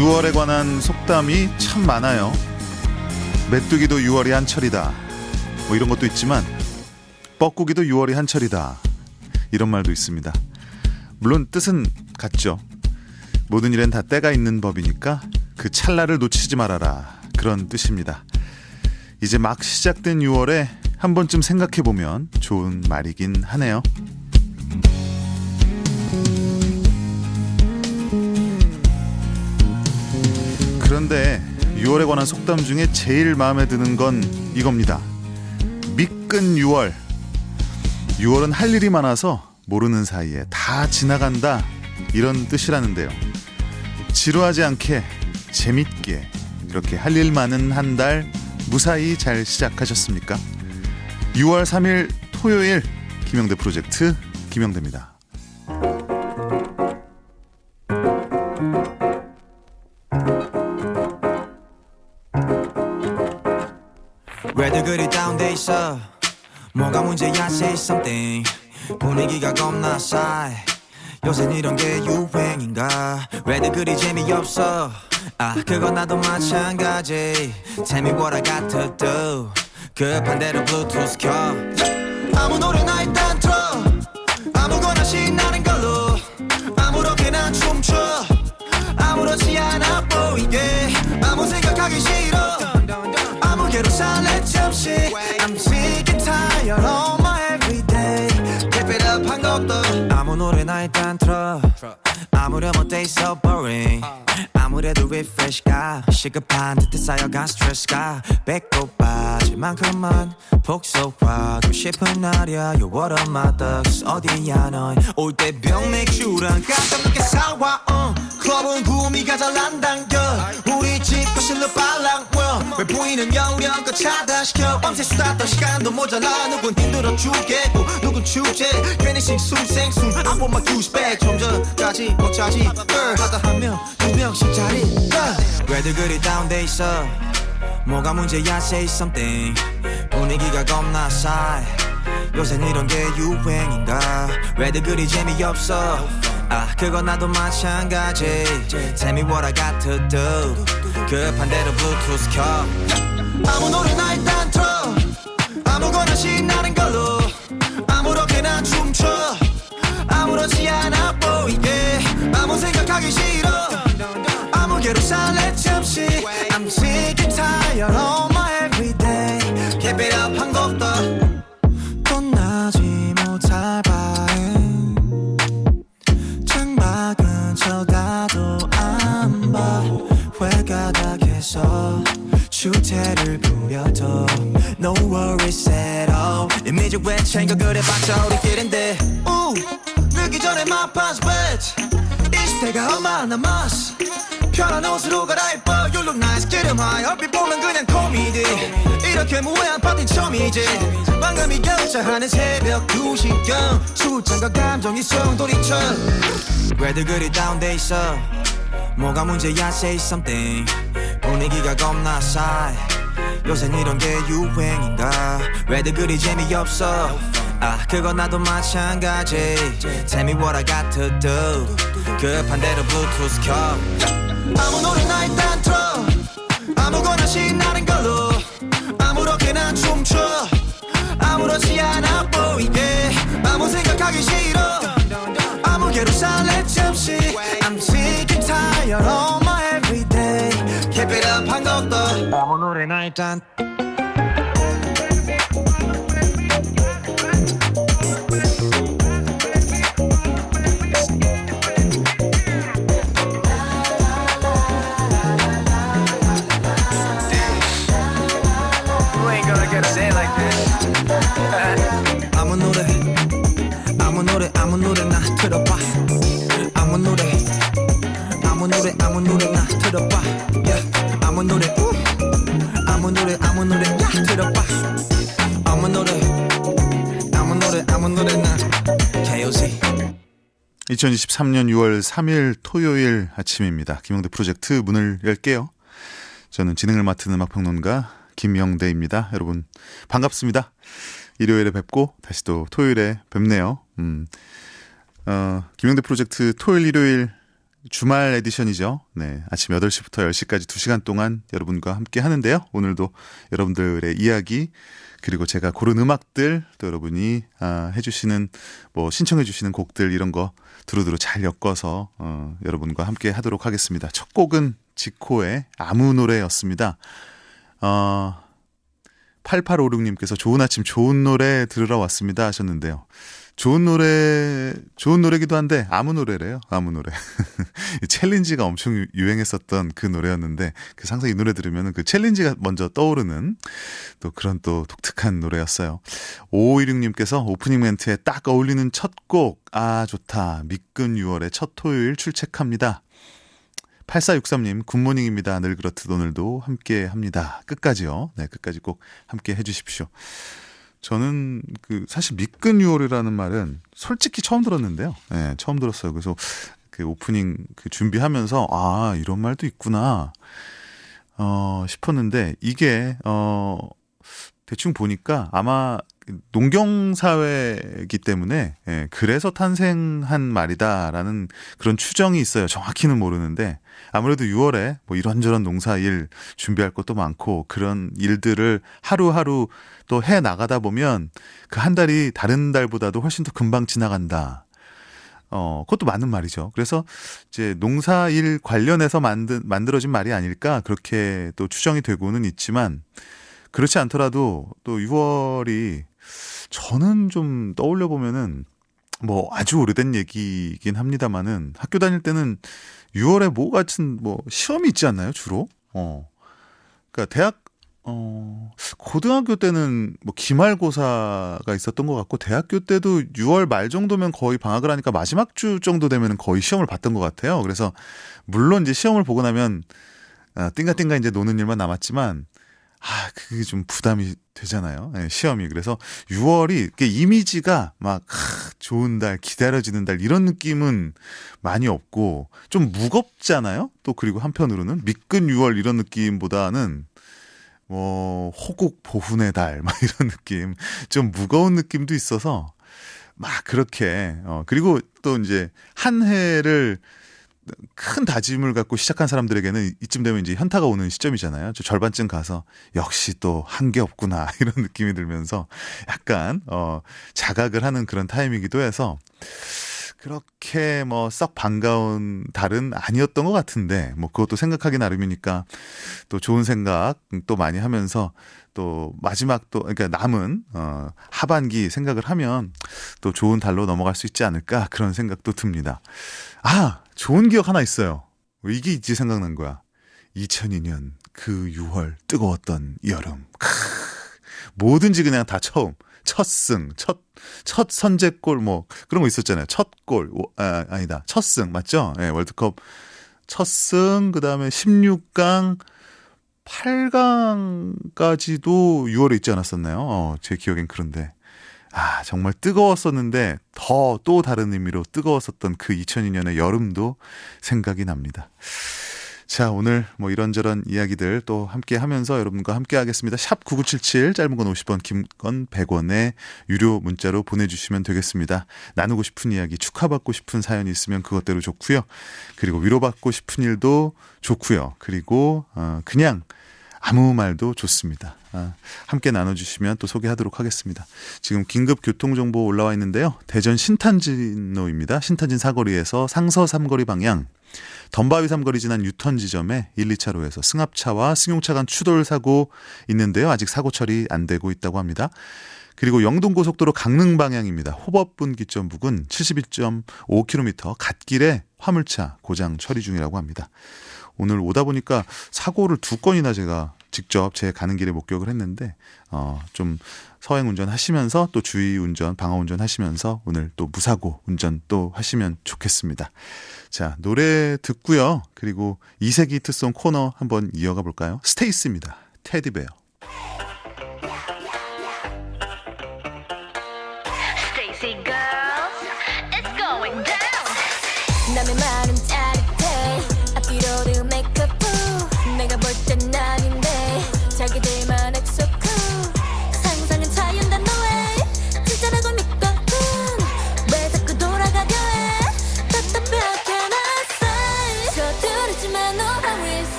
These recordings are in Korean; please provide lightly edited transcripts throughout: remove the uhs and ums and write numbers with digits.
6월에 관한 속담이 참 많아요. 메뚜기도 6월이 한철이다, 뭐 이런 것도 있지만 뻐꾸기도 6월이 한철이다, 이런 말도 있습니다. 물론 뜻은 같죠. 모든 일엔 다 때가 있는 법이니까 그 찰나를 놓치지 말아라, 그런 뜻입니다. 이제 막 시작된 6월에 한 번쯤 생각해보면 좋은 말이긴 하네요. 그런데 6월에 관한 속담 중에 제일 마음에 드는 건 이겁니다. 미끈 6월. 6월은 할 일이 많아서 모르는 사이에 다 지나간다, 이런 뜻이라는데요. 지루하지 않게 재밌게 이렇게 할 일 많은 한 달 무사히 잘 시작하셨습니까? 6월 3일 토요일, 김영대 프로젝트 김영대입니다. 왜들 그리 다운돼 있어? 뭐가 문제야? say something. 분위기가 겁나 싸해. 요샌 이런 게 유행인가? 왜들 그리 재미없어? 그건 나도 마찬가지. Tell me what I got to do. 급한 대로 블루투스 켜. 아무 노래나 일단 틀어. 아무거나 신나는 걸로. 아무렇게나 춤춰. 아무렇지 않아 보이게. 아무 생각하기 싫어. 아무개로 살래 잠시. I'm sick and tired of my everyday. Keep it up 한 것도. 아무 노래나 일단 틀어. 아무렴 어때 so boring. 아무래도 refresh가 시급한 듯해 쌓여간 스트레스가 배꼽 빠질 만큼만 복속하고 싶은 날이야. You what up my thugs. 어디야 넌 올 때 병맥주랑 깜짝 늦게 사와. 클럽은 구미가 잘 안 당겨. 우리 집 거실로 빨랑 왜 보이는 영령껏 차단시켜. 밤새 수다 떨 시간도 모자라. 누군 힘들어 죽겠고 누군 축제. 괜히 싱숭생숭 I want my juice back. 좀 전까지 못 자지 하다 한 명 두 명씩 자리. 왜들 그리 다운돼 있어? 뭐가 문제야? say something. 분위기가 겁나 싸해. 요샌 이런 게 유행인가? 왜들 그리 재미없어? 그건 나도 마찬가지. Tell me what I got to do. 급한 대로 블루투스 켜. 아무 노래나 일단 틀어. 아무거나 신나는 걸로. 아무렇게나 춤춰. 아무렇지 않아 보이게. 아무 생각하기 싫어. 아무개로 살래 잠시. I'm sick and tired of my everyday. Keep it up 한 곡도. 떠나지 못할 바엔 창밖은 쳐다도 안 봐. 회가닥에서 주태를 부려도 No worries at all. 이미지 왜 챙겨 그래봤자 우리끼린데. 늦기 전에 my pants wet. 20대가 얼마 남았어. 편한 옷으로 갈아입어. You look nice, get em high. 얼핏 보면 그냥 코미디. 이렇게 무해한 파티 처음이지. 방금이 결사하는 새벽 2시경. 술잔과 감정이 송돌이쳐. 왜들 그리 다운돼 있어? 뭐가 문제야? say something. 분위기가 겁나 싸해. 요샌 이런 게 유행인가? 왜들 그리 재미없어? 그건 나도 마찬가지. Tell me what I got to do. 급한 대로 블루투스 켜. 아무 노래나 일단 틀어. 아무거나 신나는 걸로. 아무렇게나 춤춰. 아무렇지 않아 보이게. 아무 생각하기 싫어. 아무개로 살래 잠시. I'm sick and tired of my everyday. Keep it up 한 곡도. 아무 노래나 일단. 아무 노래나 틀어봐. 아무 노래나 틀어봐. yeah. 아무 노래나 틀어봐. 아무 노래나 KOC. 2023년 6월 3일 토요일 아침입니다. 김영대 프로젝트 문을 열게요. 저는 진행을 맡은 음악평론가 김영대입니다. 여러분 반갑습니다. 일요일에 뵙고 다시 또 토요일에 뵙네요. 김영대 프로젝트 토요일 일요일 주말 에디션이죠. 네, 아침 8시부터 10시까지 2시간 동안 여러분과 함께 하는데요. 오늘도 여러분들의 이야기 그리고 제가 고른 음악들 또 여러분이 해주시는 뭐 신청해주시는 곡들 이런 거 두루두루 잘 엮어서 여러분과 함께 하도록 하겠습니다. 첫 곡은 지코의 아무 노래였습니다. 8856님께서 좋은 아침 좋은 노래 들으러 왔습니다 하셨는데요. 좋은 노래기도 한데 아무 노래래요. 아무 노래. 챌린지가 엄청 유행했었던 그 노래였는데 항상 이 노래 들으면 그 챌린지가 먼저 떠오르는 또 그런 또 독특한 노래였어요. 5516님께서 오프닝 멘트에 딱 어울리는 첫 곡. 아 좋다. 미끈 6월의 첫 토요일 출첵합니다. 8463님 굿모닝입니다. 늘 그렇듯 오늘도 함께 합니다. 끝까지요. 네, 끝까지 꼭 함께 해주십시오. 저는 사실 미끈 6월이라는 말은 솔직히 처음 들었는데요. 네, 처음 들었어요. 그래서 그 오프닝 준비하면서 이런 말도 있구나 싶었는데 이게 대충 보니까 아마 농경사회이기 때문에 그래서 탄생한 말이다라는 그런 추정이 있어요. 정확히는 모르는데 아무래도 6월에 뭐 이런저런 농사일 준비할 것도 많고 그런 일들을 하루하루 또 해 나가다 보면 그 한 달이 다른 달보다도 훨씬 더 금방 지나간다. 그것도 맞는 말이죠. 그래서 이제 농사일 관련해서 만들어진 말이 아닐까 그렇게 또 추정이 되고는 있지만 그렇지 않더라도 또 6월이 저는 좀 떠올려 보면은 뭐 아주 오래된 얘기이긴 합니다만은 학교 다닐 때는 6월에 뭐 같은 뭐 시험이 있지 않나요, 주로? 그러니까 고등학교 때는 뭐 기말고사가 있었던 것 같고 대학교 때도 6월 말 정도면 거의 방학을 하니까 마지막 주 정도 되면 거의 시험을 봤던 것 같아요. 그래서 물론 이제 시험을 보고 나면 띵가띵가 이제 노는 일만 남았지만 그게 좀 부담이 되잖아요. 네, 시험이. 그래서 6월이 이미지가 막 좋은 달, 기다려지는 달 이런 느낌은 많이 없고 좀 무겁잖아요. 또 그리고 한편으로는 미끈 6월 이런 느낌보다는 뭐 호국 보훈의 달 막 이런 느낌, 좀 무거운 느낌도 있어서 막 그렇게 그리고 또 이제 한 해를 큰 다짐을 갖고 시작한 사람들에게는 이쯤 되면 이제 현타가 오는 시점이잖아요. 저 절반쯤 가서 역시 또 한 게 없구나 이런 느낌이 들면서 약간 자각을 하는 그런 타임이기도 해서 그렇게 뭐 썩 반가운 달은 아니었던 것 같은데 뭐 그것도 생각하기 나름이니까 또 좋은 생각 또 많이 하면서 또 마지막 또 그러니까 남은 하반기 생각을 하면 또 좋은 달로 넘어갈 수 있지 않을까 그런 생각도 듭니다. 좋은 기억 하나 있어요. 이게 이제 생각난 거야. 2002년 그 6월 뜨거웠던 여름. 뭐든지 그냥 다 처음. 첫 승, 첫 선제골 뭐 그런 거 있었잖아요. 첫 골, 아니다. 첫 승 맞죠? 네, 월드컵 첫 승, 그다음에 16강, 8강까지도 6월에 있지 않았었나요? 제 기억엔 그런데. 정말 뜨거웠었는데 더 또 다른 의미로 뜨거웠었던 그 2002년의 여름도 생각이 납니다. 자, 오늘 뭐 이런저런 이야기들 또 함께 하면서 여러분과 함께 하겠습니다. 샵 9977 짧은 건 50원, 긴 건 100원에 유료 문자로 보내주시면 되겠습니다. 나누고 싶은 이야기, 축하받고 싶은 사연이 있으면 그것대로 좋고요. 그리고 위로받고 싶은 일도 좋고요. 그리고 그냥 아무 말도 좋습니다. 함께 나눠주시면 또 소개하도록 하겠습니다. 지금 긴급 교통정보 올라와 있는데요. 대전 신탄진로입니다. 신탄진 사거리에서 상서 삼거리 방향 덤바위 삼거리 지난 유턴 지점에 1, 2차로에서 승합차와 승용차 간 추돌 사고 있는데요. 아직 사고 처리 안 되고 있다고 합니다. 그리고 영동고속도로 강릉 방향입니다. 호법분기점 부근 71.5km 갓길에 화물차 고장 처리 중이라고 합니다. 오늘 오다 보니까 사고를 2건이나 제가 직접 제 가는 길에 목격을 했는데 좀 서행 운전하시면서 또 주의 운전, 방어 운전 하시면서 오늘 또 무사고 운전 또 하시면 좋겠습니다. 자, 노래 듣고요. 그리고 이세기 히트송 코너 한번 이어가 볼까요? 스테이스입니다. 테디베어. Stacy girls, it's going down. 남의 말은 짜릿해. 앞뒤로도 메이크업 후. 내가 볼 땐 아닌데 자기들만 엑소쿠. 상상은 자연단 너의 진짜라고 믿거든. 왜 자꾸 돌아가려 해. 답답하게 낯선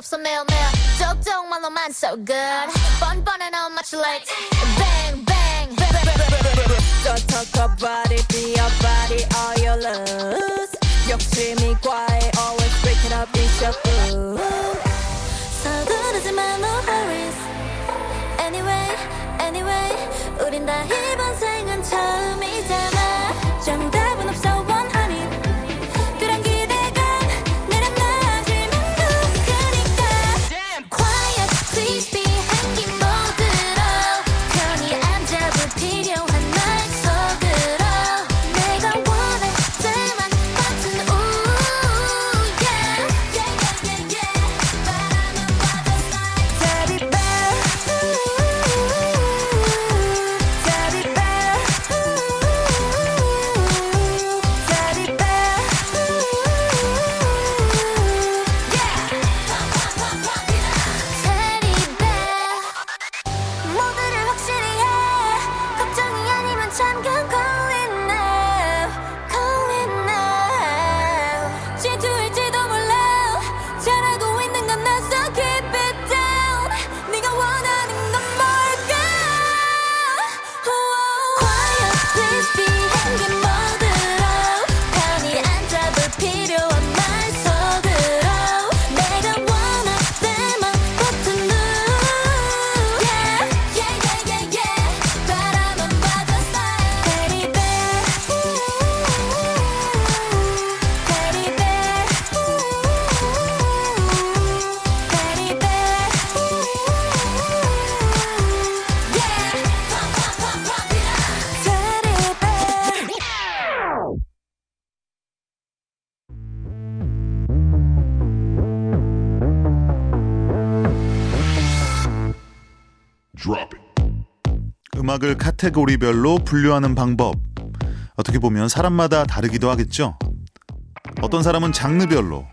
없어 매일매일 쪽쪽만 너만 so good 뻔뻔해 no much late bang bang Don't talk about it, be your body, all your lose. 욕심이 과해, always breaking up, it's your food. 서두르지만 no hurries Anyway, anyway 우린 다 이번 생은 처음이잖아 정답은 없어, 원하니. 그런 기대감, 내려 놔주면 누구니까. Quiet, please be 한기 모드로 편히 앉아 불필요한 날 속으로 내가 원할 때만 버튼 ooh yeah yeah yeah yeah yeah 바람은 butterfly Teddy bear, Teddy bear, Teddy bear, Teddy bear 모두를 확실히 해 걱정이 아니면 잠깐 call it now call it now 질투일지도 몰라. 잘하고 있는 건 나, so keep it down. 네가 원하는 건 뭘까? Quiet please be 한기 모드로 편히 앉아 불필요한 말 속으로 내가 원할 때만 버튼 ooh yeah yeah yeah yeah yeah 바람은 butterfly Teddy bear Teddy bear Teddy bear yeah Teddy bear. Drop it. 음악을 카테고리별로 분류하는 방법, 어떻게 보면 사람마다 다르기도 하겠죠. 어떤 사람은 장르별로,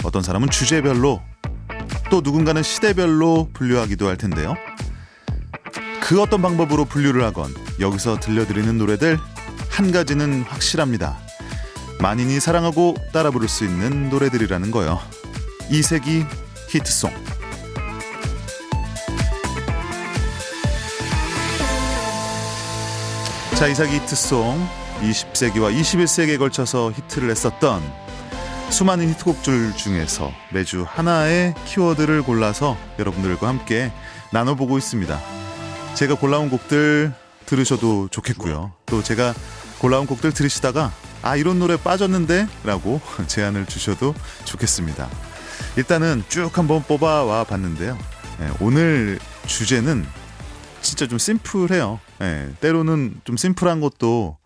어떤 사람은 주제별로, 또 누군가는 시대별로 분류하기도 할 텐데요. 그 어떤 방법으로 분류를 하건 여기서 들려드리는 노래들 한 가지는 확실합니다. 만인이 사랑하고 따라 부를 수 있는 노래들이라는 거요. 이세기 히트송. 자, 이세기 히트송, 20세기와 21세기에 걸쳐서 히트를 했었던 수많은 히트곡들 중에서 매주 하나의 키워드를 골라서 여러분들과 함께 나눠보고 있습니다. 제가 골라온 곡들 들으셔도 좋겠고요. 또 제가 골라온 곡들 들으시다가 아, 이런 노래 빠졌는데? 라고 제안을 주셔도 좋겠습니다. 일단은 쭉 한번 뽑아와 봤는데요. 오늘 주제는 진짜 좀 심플해요. 때로는 좀 심플한 것도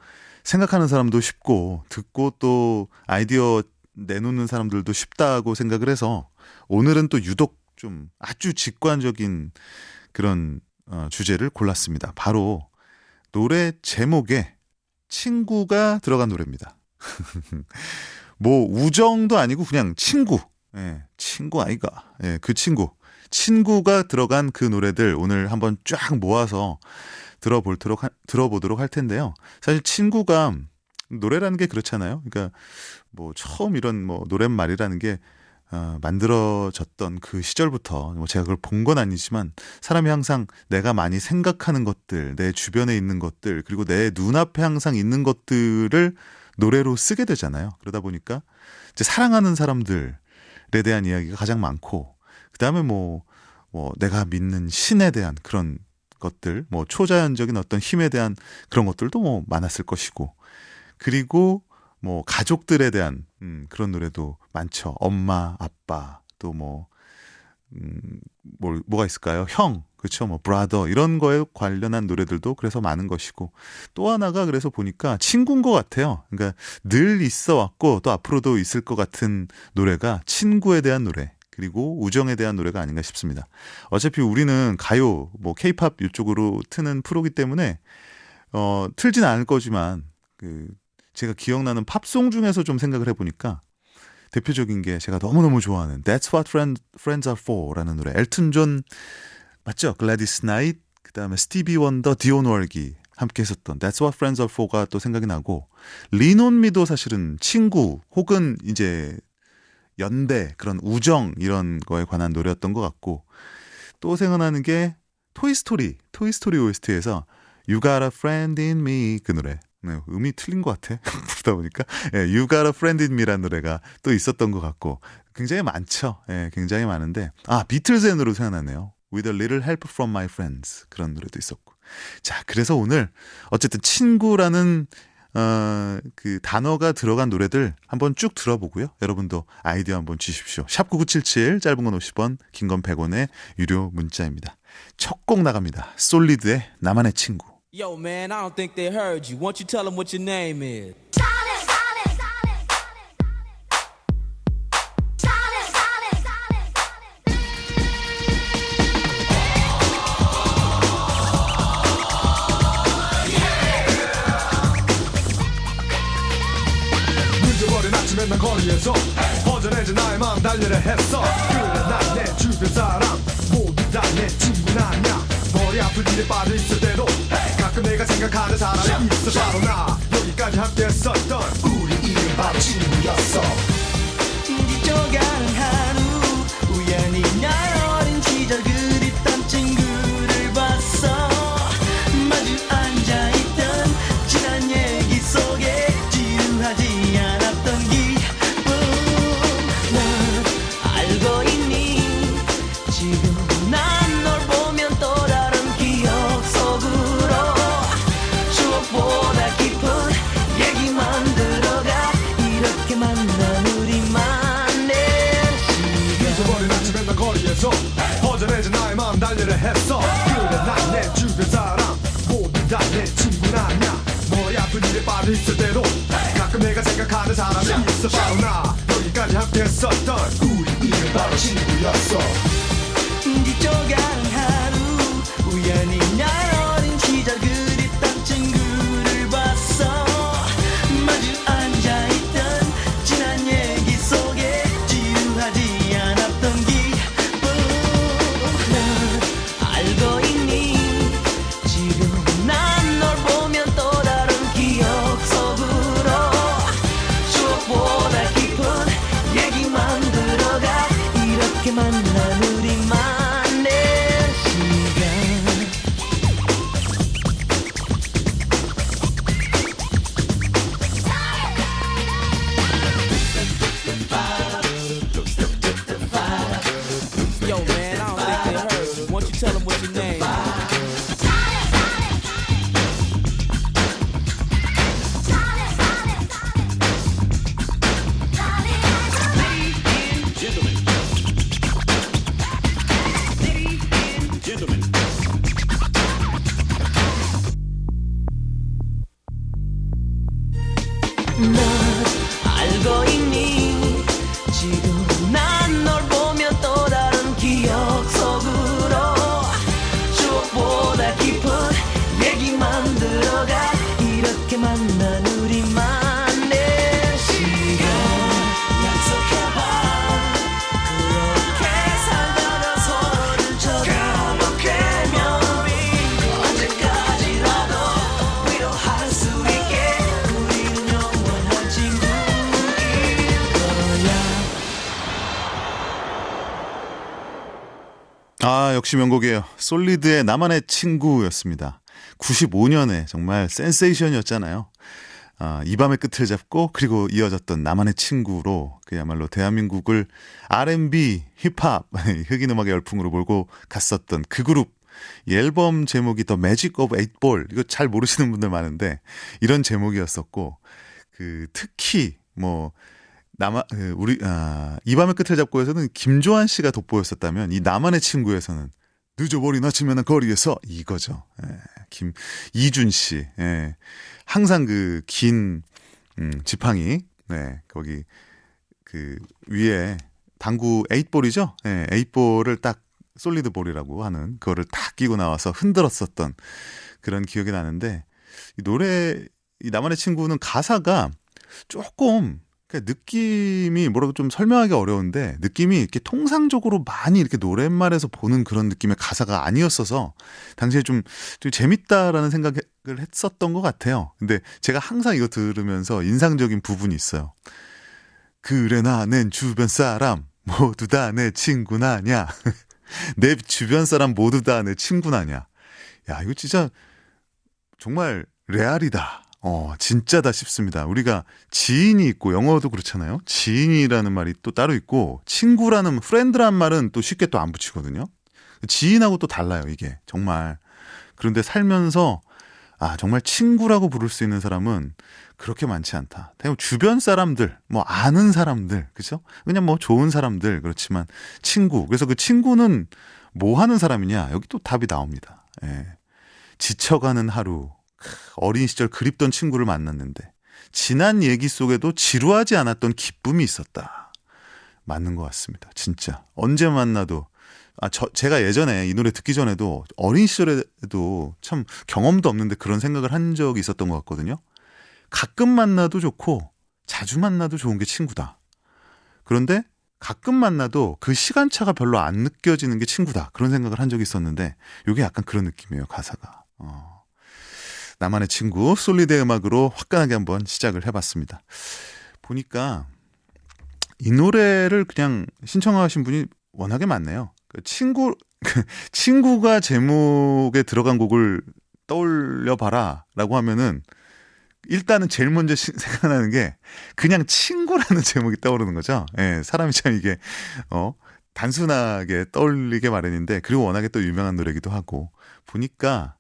생각하는 사람도 쉽고 듣고 또 아이디어 내놓는 사람들도 쉽다고 생각을 해서 오늘은 또 유독 좀 아주 직관적인 그런 주제를 골랐습니다. 바로 노래 제목에 친구가 들어간 노래입니다. 뭐 우정도 아니고 그냥 친구. 친구 아이가. 그 친구가 들어간 그 노래들 오늘 한번 쫙 모아서 들어보도록 할 텐데요. 사실 친구가 노래라는 게 그렇잖아요. 그러니까 뭐 처음 이런 뭐 노랫말이라는 게 만들어졌던 그 시절부터 뭐 제가 그걸 본 건 아니지만 사람이 항상 내가 많이 생각하는 것들, 내 주변에 있는 것들, 그리고 내 눈앞에 항상 있는 것들을 노래로 쓰게 되잖아요. 그러다 보니까 이제 사랑하는 사람들에 대한 이야기가 가장 많고, 그 다음에 뭐 내가 믿는 신에 대한 그런 것들, 뭐 초자연적인 어떤 힘에 대한 그런 것들도 뭐 많았을 것이고, 그리고 뭐 가족들에 대한 그런 노래도 많죠. 엄마, 아빠, 또 뭐가 있을까요? 형, 그렇죠? 뭐 브라더 이런 거에 관련한 노래들도 그래서 많은 것이고, 또 하나가 그래서 보니까 친구인 것 같아요. 그러니까 늘 있어 왔고 또 앞으로도 있을 것 같은 노래가 친구에 대한 노래, 그리고 우정에 대한 노래가 아닌가 싶습니다. 어차피 우리는 가요, 뭐 K-팝 이쪽으로 트는 프로기 때문에 틀진 않을 거지만 제가 기억나는 팝송 중에서 좀 생각을 해보니까 대표적인 게 제가 너무너무 좋아하는 That's What Friends Are For라는 노래. 엘튼 존 맞죠? 글래디스 나이트, 그 다음에 스티비 원더, 디온 월기 함께 했었던 That's What Friends Are For가 또 생각이 나고, Lean On Me도 사실은 친구 혹은 이제 연대, 그런 우정 이런 거에 관한 노래였던 것 같고 또 생각나는 게 토이스토리 OST에서 You Got a Friend in Me 그 노래. 네, 음이 틀린 것 같아. 부르다 보니까. 예, You Got a Friend in Me라는 노래가 또 있었던 것 같고 굉장히 많죠. 예, 굉장히 많은데 비틀즈의 노래도 생각나네요. With a Little Help from My Friends 그런 노래도 있었고. 자, 그래서 오늘 어쨌든 친구라는 그 단어가 들어간 노래들 한번 쭉 들어보고요. 여러분도 아이디어 한번 주십시오. 샵 9977 짧은 건 50원, 긴 건 100원의 유료 문자입니다. 첫 곡 나갑니다. 솔리드의 나만의 친구. Yo, man, I don't think they heard you. Won't you tell them what your name is? 늦어버린 아침에 난 거리에서 허전해진 나의 마음 달래려 했어. 그래 난 내 주변 사람 모두 다 내 친구는 아니야. 머리 아플 일에 빠져있을 때도 가끔 내가 생각하는 사람이 있어. 바로 나 여기까지 함께 했었던 우리 이른바 친구였어. 뒤져가는 하루 우연히 날 어린 시절 그립던 친구를 봤어. 마주 앉아있던 지난 얘기 속에 지루하지 않았던 기분. 넌 알고 있니 지금 난 널 보면 또 다른 기억 속으로 추억보다 깊은 얘기만 들어가. 이렇게 만난 우리만의 시간. 잊어버린 아침에 난 거리에서 허전해진 나의 마음 달래려 했어. 그래 난 내 주변 사람 모두 다 내 친구는 아니야. 머리 아픈 일에 빠져있을 때도 가끔 내가 생각하는 사람이 있어. 바로 나 여기까지 함께 했었던 우리 이른바 친구였어. 뒤져가는 하루 우연히 날 어린 시절 그립던 친구를 봤어. 마주 앉아있던 지난 얘기 속에 지루하지 않았던 기분. 넌 알고 있니 지금 난 널 보면 또 다른 기억 속으로 추억보다 깊은 얘기만 들어가. 이렇게 만난 우리만의 시간. Yo, man, I don't think they heard you. Won't you tell them what your name is? 넌 알고 있니 지금 난 널 보면 또 다른 기억 속으로 추억보다 깊은 얘기만 들어가. 이렇게 만난 우리만의 시간. 약속해봐 그렇게 살다가 서로를 쳐다보게 되면 언제까지라도 위로할 수 있게 우리는 영원한 친구일 거야. 역시 명곡이에요. 솔리드의 나만의 친구였습니다. 95년에 정말 센세이션이었잖아요. 이 밤의 끝을 잡고 그리고 이어졌던 나만의 친구로 그야말로 대한민국을 R&B, 힙합, 흑인 음악의 열풍으로 몰고 갔었던 그 그룹. 이 앨범 제목이 더 매직 오브 8볼. 이거 잘 모르시는 분들 많은데 이런 제목이었었고 특히 이 밤의 끝을 잡고에서는 김조한 씨가 돋보였었다면 이 나만의 친구에서는 늦어버린 아침에는 거리에서 이거죠. 이준 씨. 항상 그 긴 지팡이 거기 그 위에 당구 8볼이죠. 8볼을 딱 솔리드 볼이라고 하는 그거를 딱 끼고 나와서 흔들었었던 그런 기억이 나는데 이 나만의 친구는 가사가 조금 느낌이 뭐라고 좀 설명하기 어려운데 느낌이 이렇게 통상적으로 많이 이렇게 노랫말에서 보는 그런 느낌의 가사가 아니었어서 당시에 좀 재밌다라는 생각을 했었던 것 같아요. 근데 제가 항상 이거 들으면서 인상적인 부분이 있어요. 그래 나는 주변 사람 모두 다 내 친구나냐. 내 주변 사람 모두 다 내 친구나냐. 야, 이거 진짜 정말 레알이다. 진짜다 싶습니다. 우리가 지인이 있고, 영어도 그렇잖아요. 지인이라는 말이 또 따로 있고, 친구라는, 프렌드란 말은 또 쉽게 또 안 붙이거든요. 지인하고 또 달라요, 이게. 정말. 그런데 살면서, 정말 친구라고 부를 수 있는 사람은 그렇게 많지 않다. 대부분 주변 사람들, 뭐 아는 사람들, 그죠? 그냥 뭐 좋은 사람들, 그렇지만 친구. 그래서 그 친구는 뭐 하는 사람이냐? 여기 또 답이 나옵니다. 예. 지쳐가는 하루. 어린 시절 그립던 친구를 만났는데 지난 얘기 속에도 지루하지 않았던 기쁨이 있었다. 맞는 것 같습니다. 진짜 언제 만나도 제가 예전에 이 노래 듣기 전에도 어린 시절에도 참 경험도 없는데 그런 생각을 한 적이 있었던 것 같거든요. 가끔 만나도 좋고 자주 만나도 좋은 게 친구다. 그런데 가끔 만나도 그 시간차가 별로 안 느껴지는 게 친구다. 그런 생각을 한 적이 있었는데 이게 약간 그런 느낌이에요. 가사가. 나만의 친구 솔리드의 음악으로 화끈하게 한번 시작을 해봤습니다. 보니까 이 노래를 그냥 신청하신 분이 워낙에 많네요. 친구가 제목에 들어간 곡을 떠올려봐라 라고 하면은 일단은 제일 먼저 생각나는 게 그냥 친구라는 제목이 떠오르는 거죠. 예, 사람이 참 이게 단순하게 떠올리게 마련인데, 그리고 워낙에 또 유명한 노래기도 하고, 보니까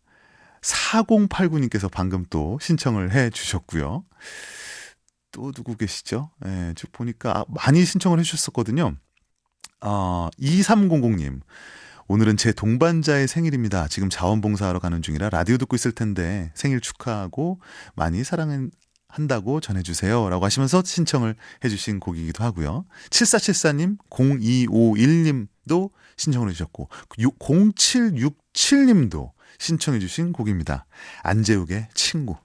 4089님께서 방금 또 신청을 해 주셨고요. 또 누구 계시죠? 예, 쭉 보니까 많이 신청을 해 주셨었거든요. 2300님. 오늘은 제 동반자의 생일입니다. 지금 자원봉사하러 가는 중이라 라디오 듣고 있을 텐데 생일 축하하고 많이 사랑한다고 전해주세요. 라고 하시면서 신청을 해주신 곡이기도 하고요. 7474님, 0251님도 신청을 해주셨고, 0767님도 신청해주신 곡입니다. 안재욱의 친구.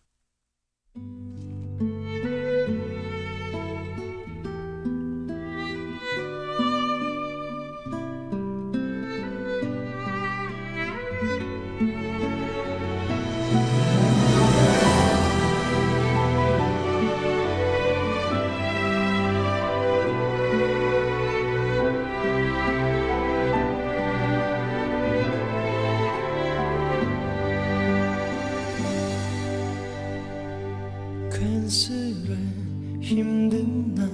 괜스레 힘든 날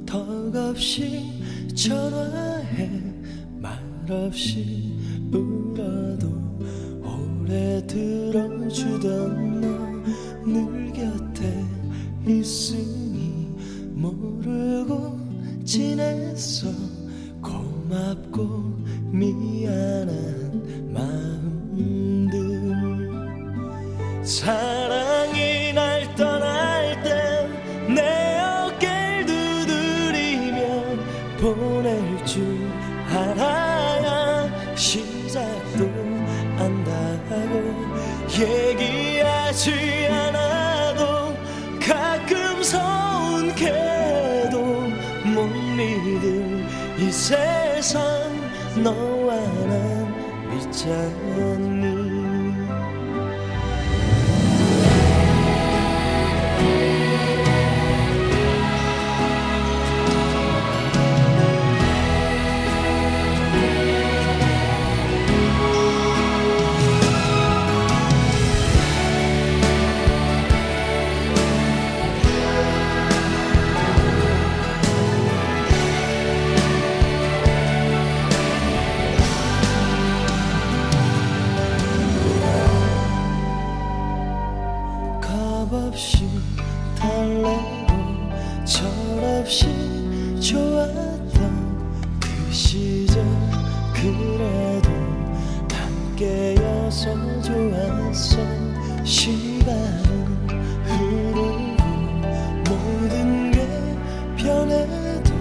턱없이 전화해 말없이 울어도 오래 들어주던 너 늘 곁에 있으니 모르고 지냈어. 고맙고 미안한 마음들. 사랑이 날 떠날 땐 내 어깨를 두드리며 보낼 줄 알아야 시작도 안다고. 얘기하지 않아도 가끔 서운해도 못 믿을 이 세상 너와 난 있잖니. 없이 달래고 철없이 좋았던 그 시절 그래도 함께여서 좋았어. 시간은 흐르고 모든 게 변해도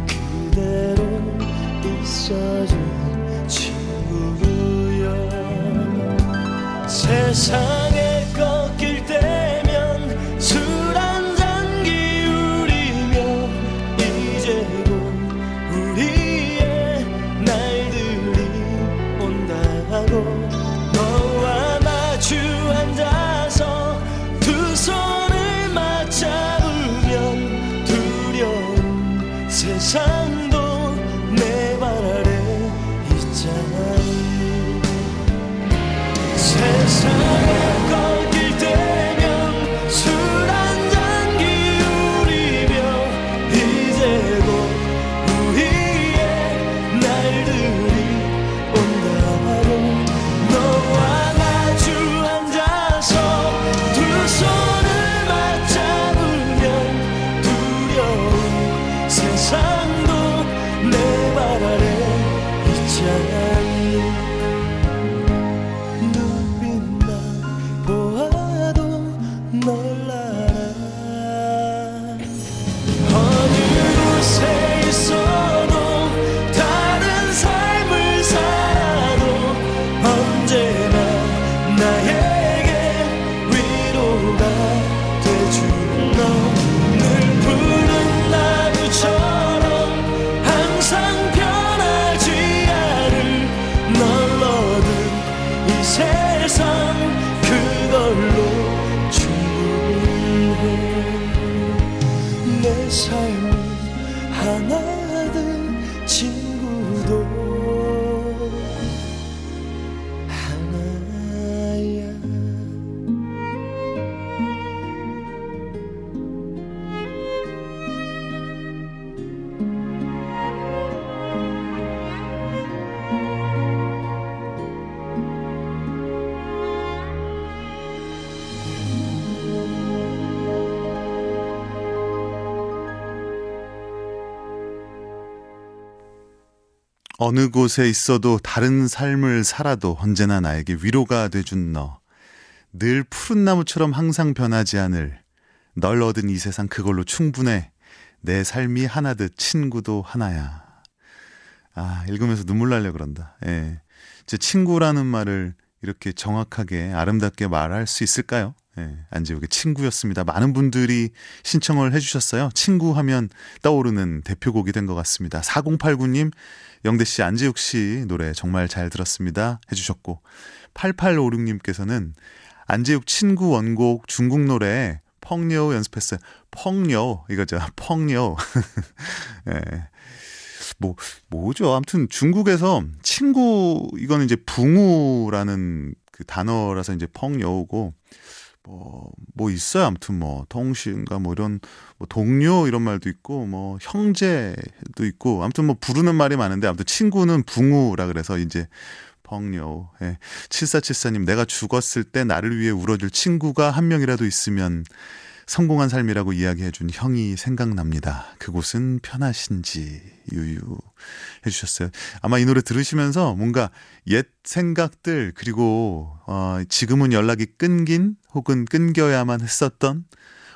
그대로 있어준 친구여. 세상에 꺾일 때면 술 한잔 기울이며 이제 곧 우리의 날들이 온다고. 너와 마주 앉아서 두 손을 맞잡으면 두려운 세상에 꺾일 때면 술 한잔 기울이며 이제 곧 우리의 날들이 온다고 너와 마주 앉아서 두 손을 맞잡으면 두려운 세상도 내 발 아래 있지 않니 눈빛만 보아도 널 알아 어느 곳에 있어도 다른 삶을 살아도 언제나 나에게 위로가 돼준 너 늘 푸른 나무처럼 항상 변하지 않을 널 얻은 이 세상 그걸로 충분해 내 삶은 하나든 친구도 하나야 어느 곳에 있어도 다른 삶을 살아도 언제나 나에게 위로가 돼준 너. 늘 푸른 나무처럼 항상 변하지 않을 널 얻은 이 세상 그걸로 충분해. 내 삶이 하나듯 친구도 하나야. 아, 읽으면서 눈물 나려 그런다. 예. 제 친구라는 말을 이렇게 정확하게 아름답게 말할 수 있을까요? 예, 안재욱의 친구였습니다. 많은 분들이 신청을 해주셨어요. 친구 하면 떠오르는 대표곡이 된 것 같습니다. 4089님, 영대씨, 안재욱씨 노래 정말 잘 들었습니다 해주셨고, 8856님께서는 안재욱 친구 원곡 중국 노래 펑녀 연습했어요. 펑녀 이거죠. 펑녀. 예. 뭐죠? 아무튼 중국에서 친구, 이거는 이제 붕우라는 그 단어라서 이제 펑여우고, 뭐 있어요. 아무튼 동시인가 이런 동료 이런 말도 있고 형제도 있고, 아무튼 부르는 말이 많은데, 아무튼 친구는 붕우라 그래서 이제 펑여우. 예. 7474님, 내가 죽었을 때 나를 위해 울어줄 친구가 한 명이라도 있으면 성공한 삶이라고 이야기해준 형이 생각납니다. 그곳은 편하신지 유유 해주셨어요. 아마 이 노래 들으시면서 뭔가 옛 생각들, 그리고 지금은 연락이 끊긴 혹은 끊겨야만 했었던,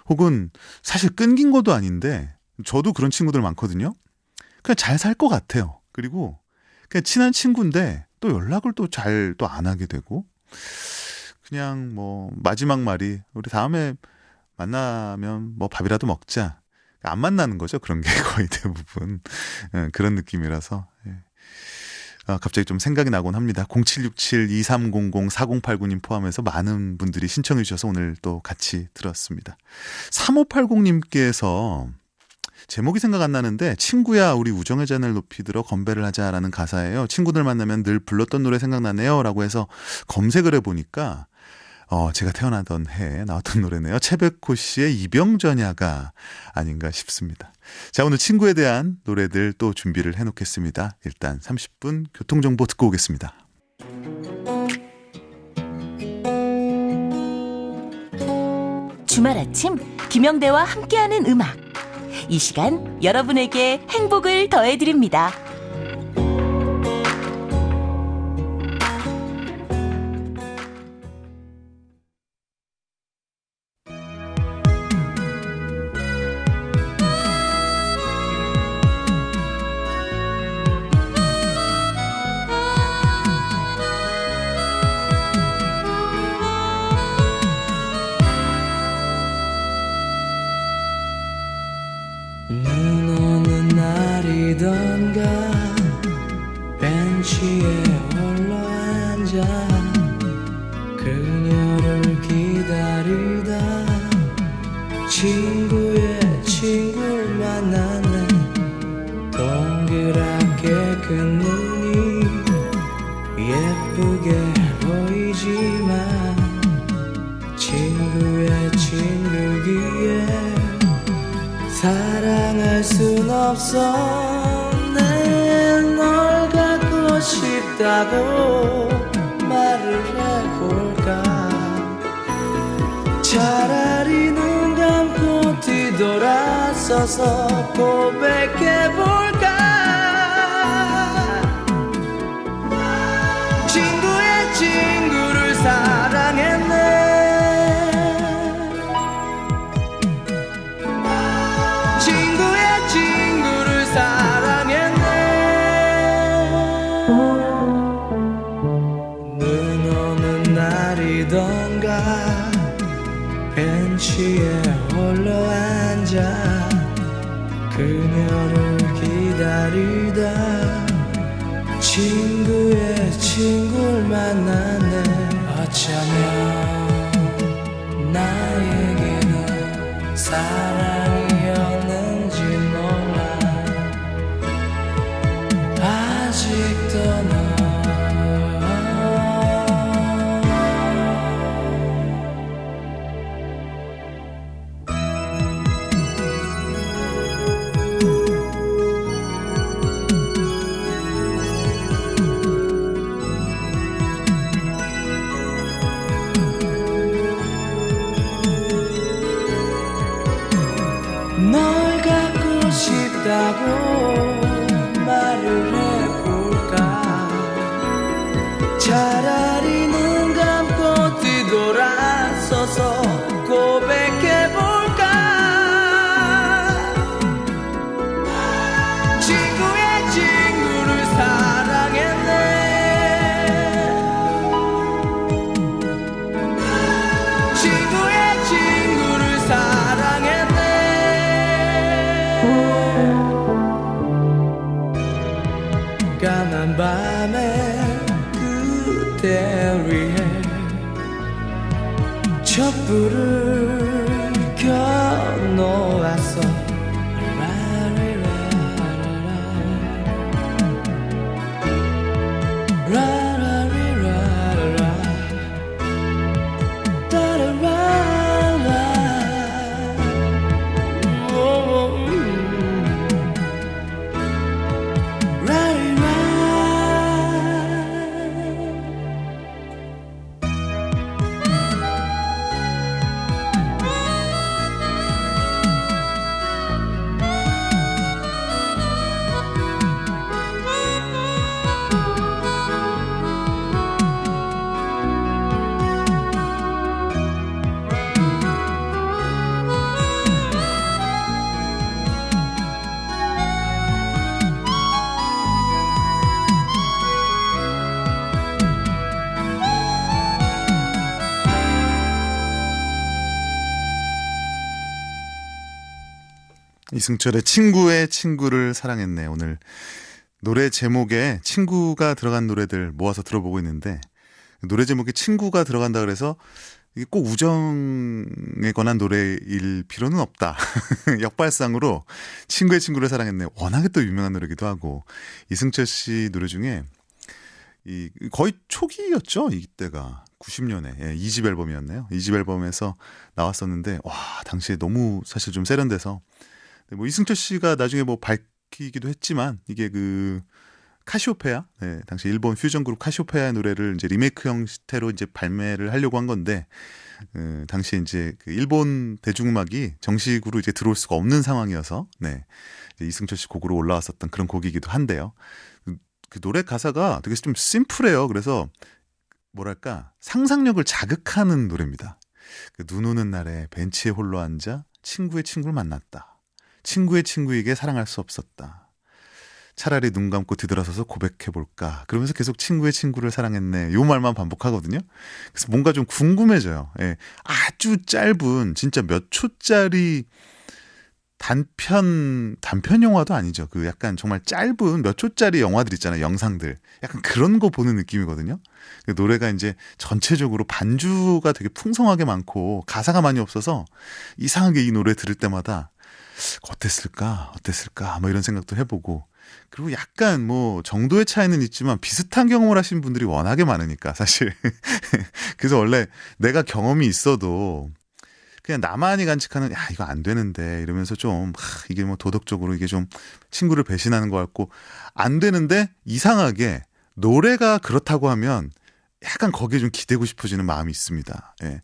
혹은 사실 끊긴 것도 아닌데 저도 그런 친구들 많거든요. 그냥 잘 살 것 같아요. 그리고 그냥 친한 친구인데 또 연락을 또 잘 또 안 하게 되고, 그냥 마지막 말이 우리 다음에 만나면 밥이라도 먹자. 안 만나는 거죠. 그런 게 거의 대부분. 그런 느낌이라서. 갑자기 좀 생각이 나곤 합니다. 0767-2300-4089님 포함해서 많은 분들이 신청해 주셔서 오늘 또 같이 들었습니다. 3580님께서 제목이 생각 안 나는데, 친구야 우리 우정의 잔을 높이 들어 건배를 하자라는 가사예요. 친구들 만나면 늘 불렀던 노래 생각나네요 라고 해서 검색을 해보니까 제가 태어나던 해에 나왔던 노래네요. 채백호 씨의 이병전야가 아닌가 싶습니다. 자, 오늘 친구에 대한 노래들 또 준비를 해놓겠습니다. 일단 30분 교통정보 듣고 오겠습니다. 주말 아침 김영대와 함께하는 음악. 이 시간 여러분에게 행복을 더해드립니다. 어느 날이던가 벤치에 올라앉아 그녀를 기다리다 친구의 친구를 만났네. 동그랗게 큰 눈이 예쁘게 보이지 없어 내 널 갖고 싶다고 말을 해볼까 차라리 눈 감고 뒤돌아서서 고백해볼까 친구의 친구를 사랑했네 친구의 친구를 사랑했네 눈 오는 날이던가 벤치에 홀로 앉아 그녀를 기다리다 친구의 친구를 만났네 어쩌면 나에게는 사랑이었는지 몰라 아직도 너 널 갖고 싶다고 말을 해볼까 차라리 눈 감고 뒤돌아서서 고백해볼까 친구의 친구를 사랑했네 친구의 친구를 사랑했네 까만 밤에 그대 위해 촛불을 켜놓았어 라라리라라 라라라라 이승철의 친구의 친구를 사랑했네. 오늘 노래 제목에 친구가 들어간 노래들 모아서 들어보고 있는데 노래 제목에 친구가 들어간다 그래서 이게 꼭 우정에 관한 노래일 필요는 없다. 역발상으로 친구의 친구를 사랑했네. 워낙에 또 유명한 노래기도 하고 이승철 씨 노래 중에 이 거의 초기였죠. 이때가 90년에 2집 앨범이었네요. 2집 앨범에서 나왔었는데 와 당시에 너무 사실 좀 세련돼서 뭐 이승철 씨가 나중에 뭐 밝히기도 했지만 이게 그 카시오페아, 네, 당시 일본 퓨전 그룹 카시오페아의 노래를 이제 리메이크 형태로 이제 발매를 하려고 한 건데 당시 이제 그 일본 대중음악이 정식으로 이제 들어올 수가 없는 상황이어서 네, 이제 이승철 씨 곡으로 올라왔었던 그런 곡이기도 한데요. 그 노래 가사가 되게 좀 심플해요. 그래서 뭐랄까 상상력을 자극하는 노래입니다. 그 눈 오는 날에 벤치에 홀로 앉아 친구의 친구를 만났다. 친구의 친구에게 사랑할 수 없었다. 차라리 눈 감고 뒤돌아서서 고백해볼까. 그러면서 계속 친구의 친구를 사랑했네. 요 말만 반복하거든요. 그래서 뭔가 좀 궁금해져요. 예. 아주 짧은 진짜 몇 초짜리 단편 영화도 아니죠. 그 약간 정말 짧은 몇 초짜리 영화들 있잖아요. 영상들. 약간 그런 거 보는 느낌이거든요. 그 노래가 이제 전체적으로 반주가 되게 풍성하게 많고 가사가 많이 없어서 이상하게 이 노래 들을 때마다 어땠을까 뭐 이런 생각도 해보고 그리고 약간 뭐 정도의 차이는 있지만 비슷한 경험을 하신 분들이 워낙에 많으니까 사실 그래서 원래 내가 경험이 있어도 그냥 나만이 간직하는 야 이거 안 되는데 이러면서 좀 이게 뭐 도덕적으로 이게 좀 친구를 배신하는 것 같고 안 되는데 이상하게 노래가 그렇다고 하면 약간 거기에 좀 기대고 싶어지는 마음이 있습니다. 예.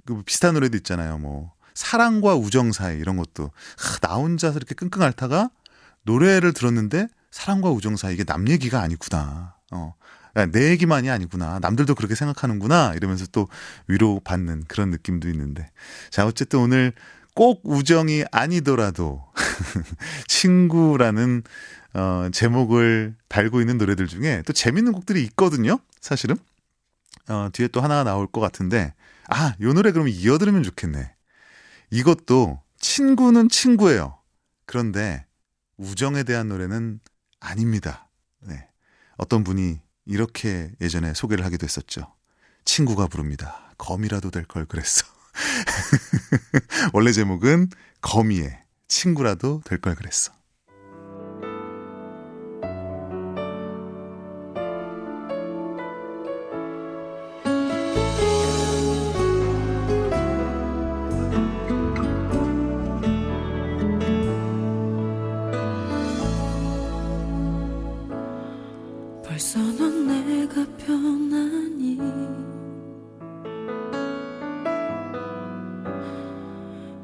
그 비슷한 노래도 있잖아요. 뭐 사랑과 우정 사이 이런 것도 나 혼자서 이렇게 끙끙 앓다가 노래를 들었는데 사랑과 우정 사이 이게 남 얘기가 아니구나. 내 얘기만이 아니구나. 남들도 그렇게 생각하는구나. 이러면서 또 위로받는 그런 느낌도 있는데. 자, 어쨌든 오늘 꼭 우정이 아니더라도 친구라는 제목을 달고 있는 노래들 중에 또 재밌는 곡들이 있거든요. 사실은. 뒤에 또 하나가 나올 것 같은데 요 노래 그러면 이어 들으면 좋겠네. 이것도 친구는 친구예요. 그런데 우정에 대한 노래는 아닙니다. 네. 어떤 분이 이렇게 예전에 소개를 하기도 했었죠. 친구가 부릅니다. 거미라도 될 걸 그랬어. 원래 제목은 거미의 친구라도 될 걸 그랬어. 벌써 넌 내가 편하니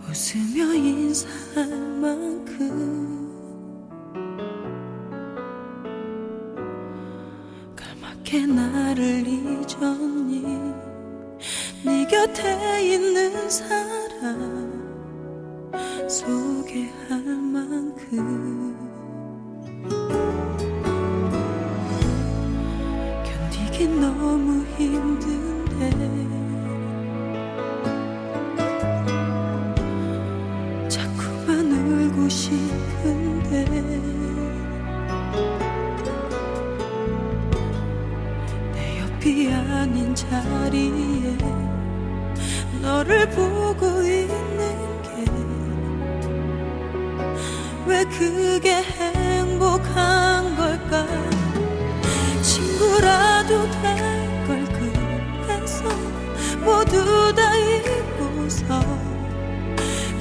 웃으며 인사할 만큼 까맣게 나를 잊었니 네 곁에 있는 사람 소개할 만큼 견디긴 너무 힘든데 자꾸만 울고 싶은데 내 옆이 아닌 자리에 너를 보고 있는 게 왜 그게 행복한 걸까 친구라도 될 걸 그래서 모두 다 잊고서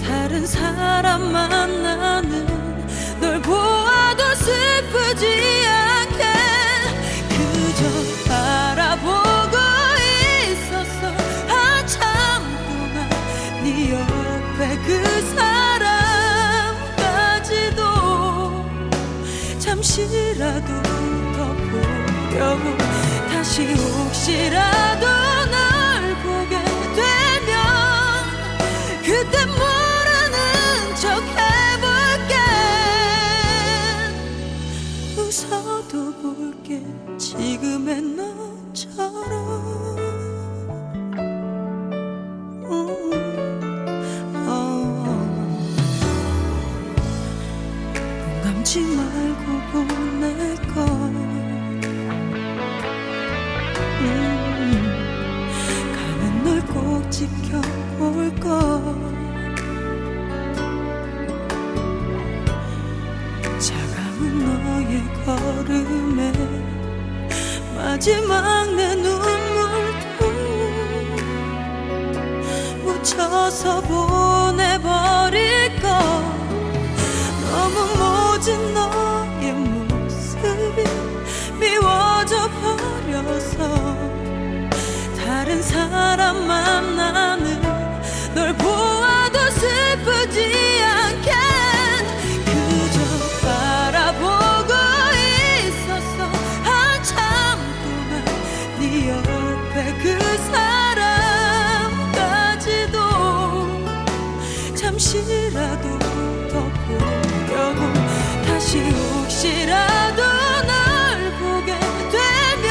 다른 사람 만나는 널 보아도 슬프지 않게 그저 바라보고 있었어 한참 동안 네 옆에 그 사람까지도 잠시라도 더 보려고 다시 혹시라도 널 보게 되면 그때 모르는 척 해볼게 웃어도 볼게 지금의 너처럼 눈 감지 말고 보낼 걸 가는 널 꼭 지켜볼 걸 차가운 너의 걸음에 마지막 내 눈물도 묻혀서 보내버릴 걸 너무 모진 너의 모습이 미워져 버려서 다른 사람 만나는 널 보아도 슬프지 않게 그저 바라보고 있었어 한참 동안 네 옆에 그 사람까지도 잠시라도 더 보려고 다시 혹시라도 널 보게 되면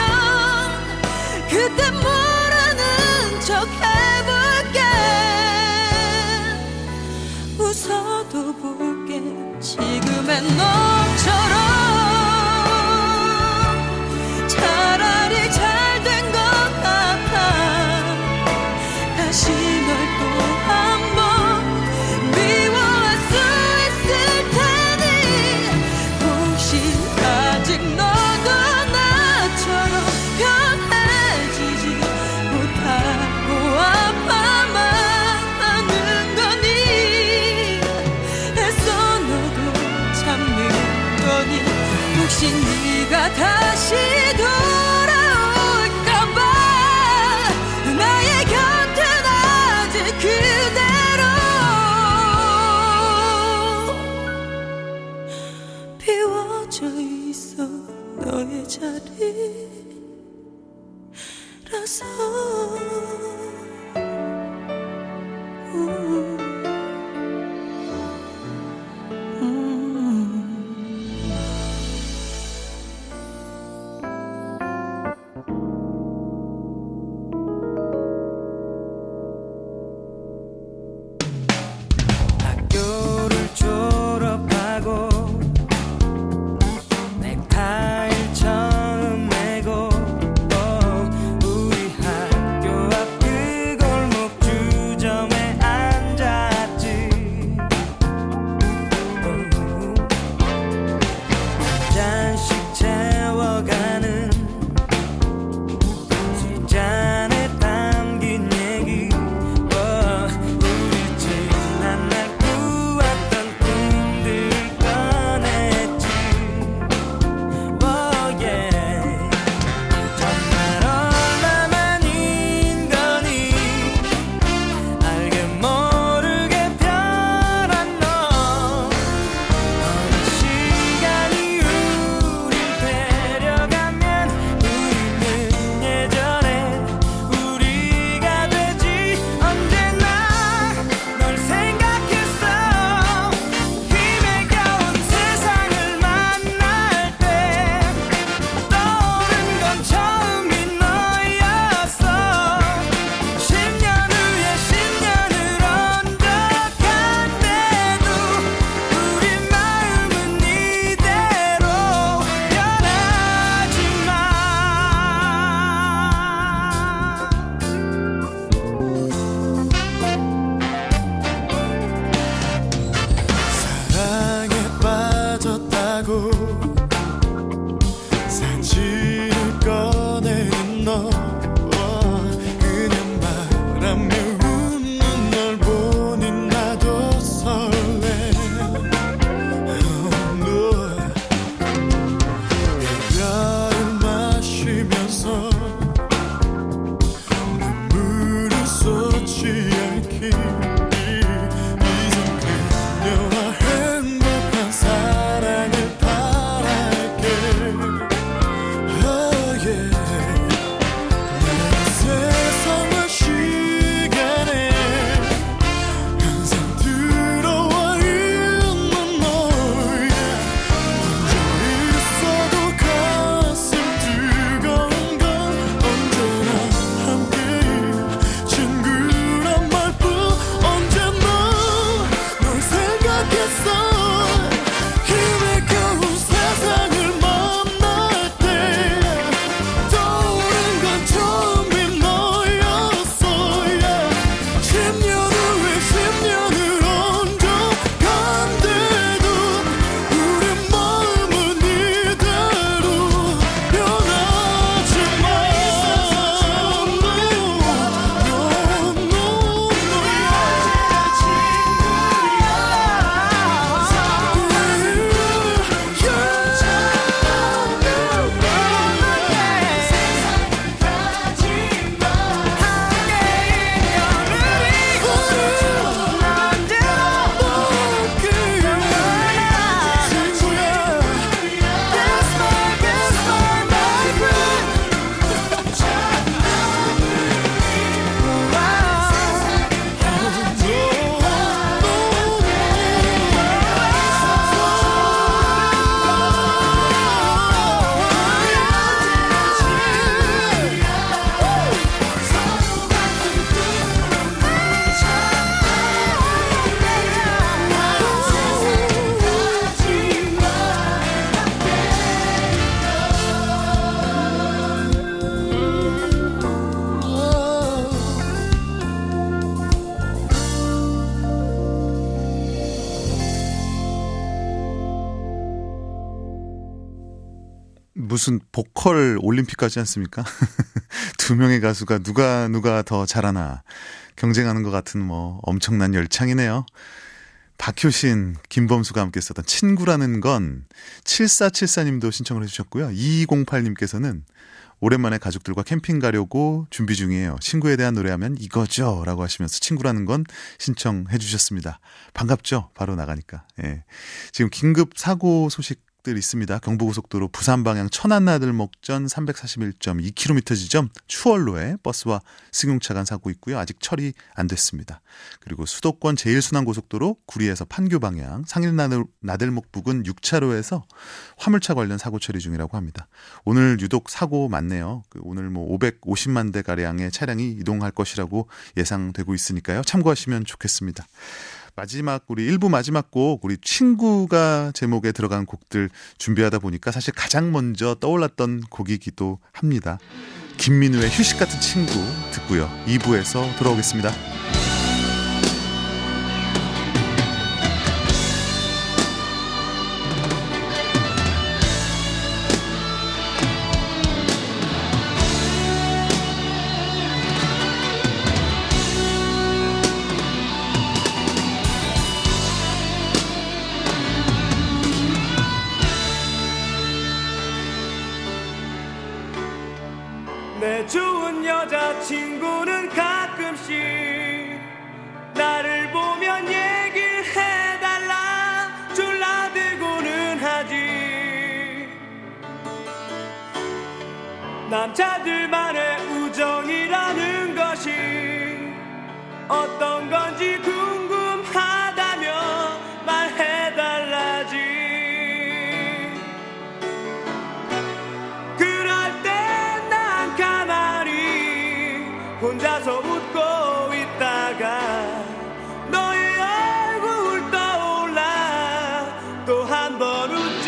그때 모르는 척 해볼게 웃어도 볼게 지금의 너처럼 차라리 잘 된 것 같아 다시 널 또 한 번 미워할 수 있을 테니 혹시 아직 너도 나처럼 변해지지 못하고 아파만 하는 이젠 그녀와 행복한 사랑을 바랄게. Oh yeah. 내 세상과 시간에 항상 들어와 있는 너야. 혼자 있어도 가슴 뜨거운 건 언제나 함께인 친구란 말뿐. 언제나 널 생각했어. 힘에 겨운 세상을 만날 때 떠오른 건 처음인 너였어. 10년 후에 10년을 얹어간대도 우리 마음은 이대로 변하지 마. 무슨 보컬 올림픽 같지 않습니까? 두 명의 가수가 누가 더 잘하나 경쟁하는 것 같은 뭐 엄청난 열창이네요. 박효신, 김범수가 함께 썼던 친구라는 건 7474님도 신청을 해주셨고요. 2208님께서는 오랜만에 가족들과 캠핑 가려고 준비 중이에요. 친구에 대한 노래하면 이거죠 라고 하시면서 친구라는 건 신청해 주셨습니다. 반갑죠? 바로 나가니까. 예. 지금 긴급 사고 소식들 있습니다. 경부고속도로 부산 방향 천안나들목전 341.2km 지점 추월로에 버스와 승용차 간 사고 있고요. 아직 처리 안 됐습니다. 그리고 수도권 제1순환고속도로 구리에서 판교 방향 상일나들목 부근 6차로에서 화물차 관련 사고 처리 중이라고 합니다. 오늘 유독 사고 많네요. 오늘 뭐 550만 대 가량의 차량이 이동할 것이라고 예상되고 있으니까요. 참고하시면 좋겠습니다. 마지막 우리 1부 마지막 곡 우리 친구가 제목에 들어간 곡들 준비하다 보니까 사실 가장 먼저 떠올랐던 곡이기도 합니다. 김민우의 휴식 같은 친구 듣고요. 2부에서 돌아오겠습니다. 내 좋은 여자친구는 가끔씩 나를 보면 얘기를 해달라 졸라대고는 하지. 남자들만의 우정이라는 것이 어떤 건지 궁금하다면 말해달라지. 혼자서 웃고 있다가 너의 얼굴 떠올라 또 한 번 웃지.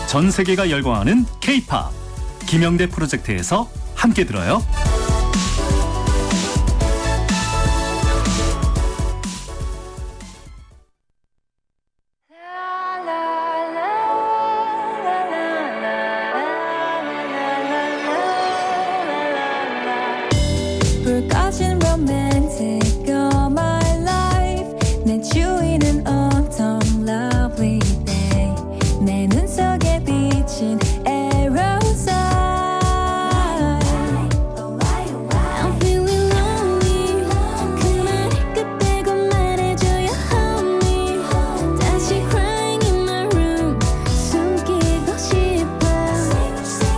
전 세계가 열광하는 K-팝. 김영대 프로젝트에서 함께 들어요. 불 꺼진 romantic all my life 내 주위는 autumn lovely day 내 눈 속에 비친 aerosol I'm feeling lonely 그 말이 끝내고 말해줘요 honey 다시 crying in my room 숨기고 싶어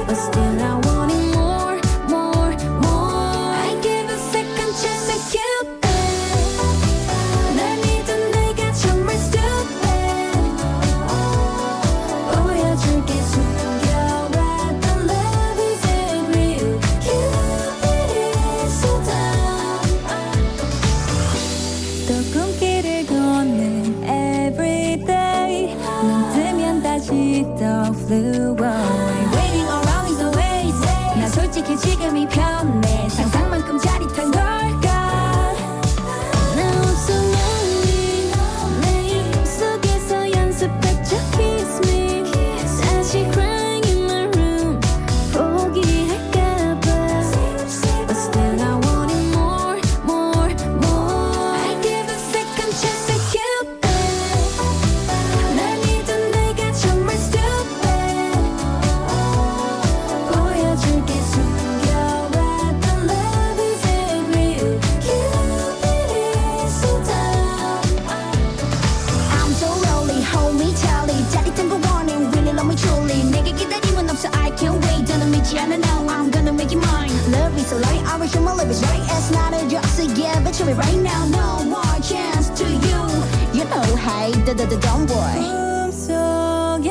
But still I want it more, more, more I give a second chance to Cupid 날 믿은 내가 정말 stupid 보여줄게 숨겨왔던 love isn't real Cupid is so dumb 또 꿈길을 걷는 everyday 눈 뜨면 다시 또 flew away Waiting around is always 난 솔직히 지금이 편해 상상만큼 짜릿한 걸까 Now I'm so lonely 내 입속에서 연습했죠 kiss me 다시 crying in my room 포기할까봐 But still I want it more, more, more I give a second chance to Cupid 날 믿은 내가 정말 stupid 보여줄게 숨겨왔던 love isn't real Cupid is so dumb I'm so lonely, hold me tightly 짜릿한 거 원해, really love me truly 내게 기다림은 없어, I can't wait 더는 믿지 않아, now I'm gonna make it mine Love is a lie, I wish my love is right It's not a joke, so give it to me right now No more chance to you You know, hey, don't worry 꿈속에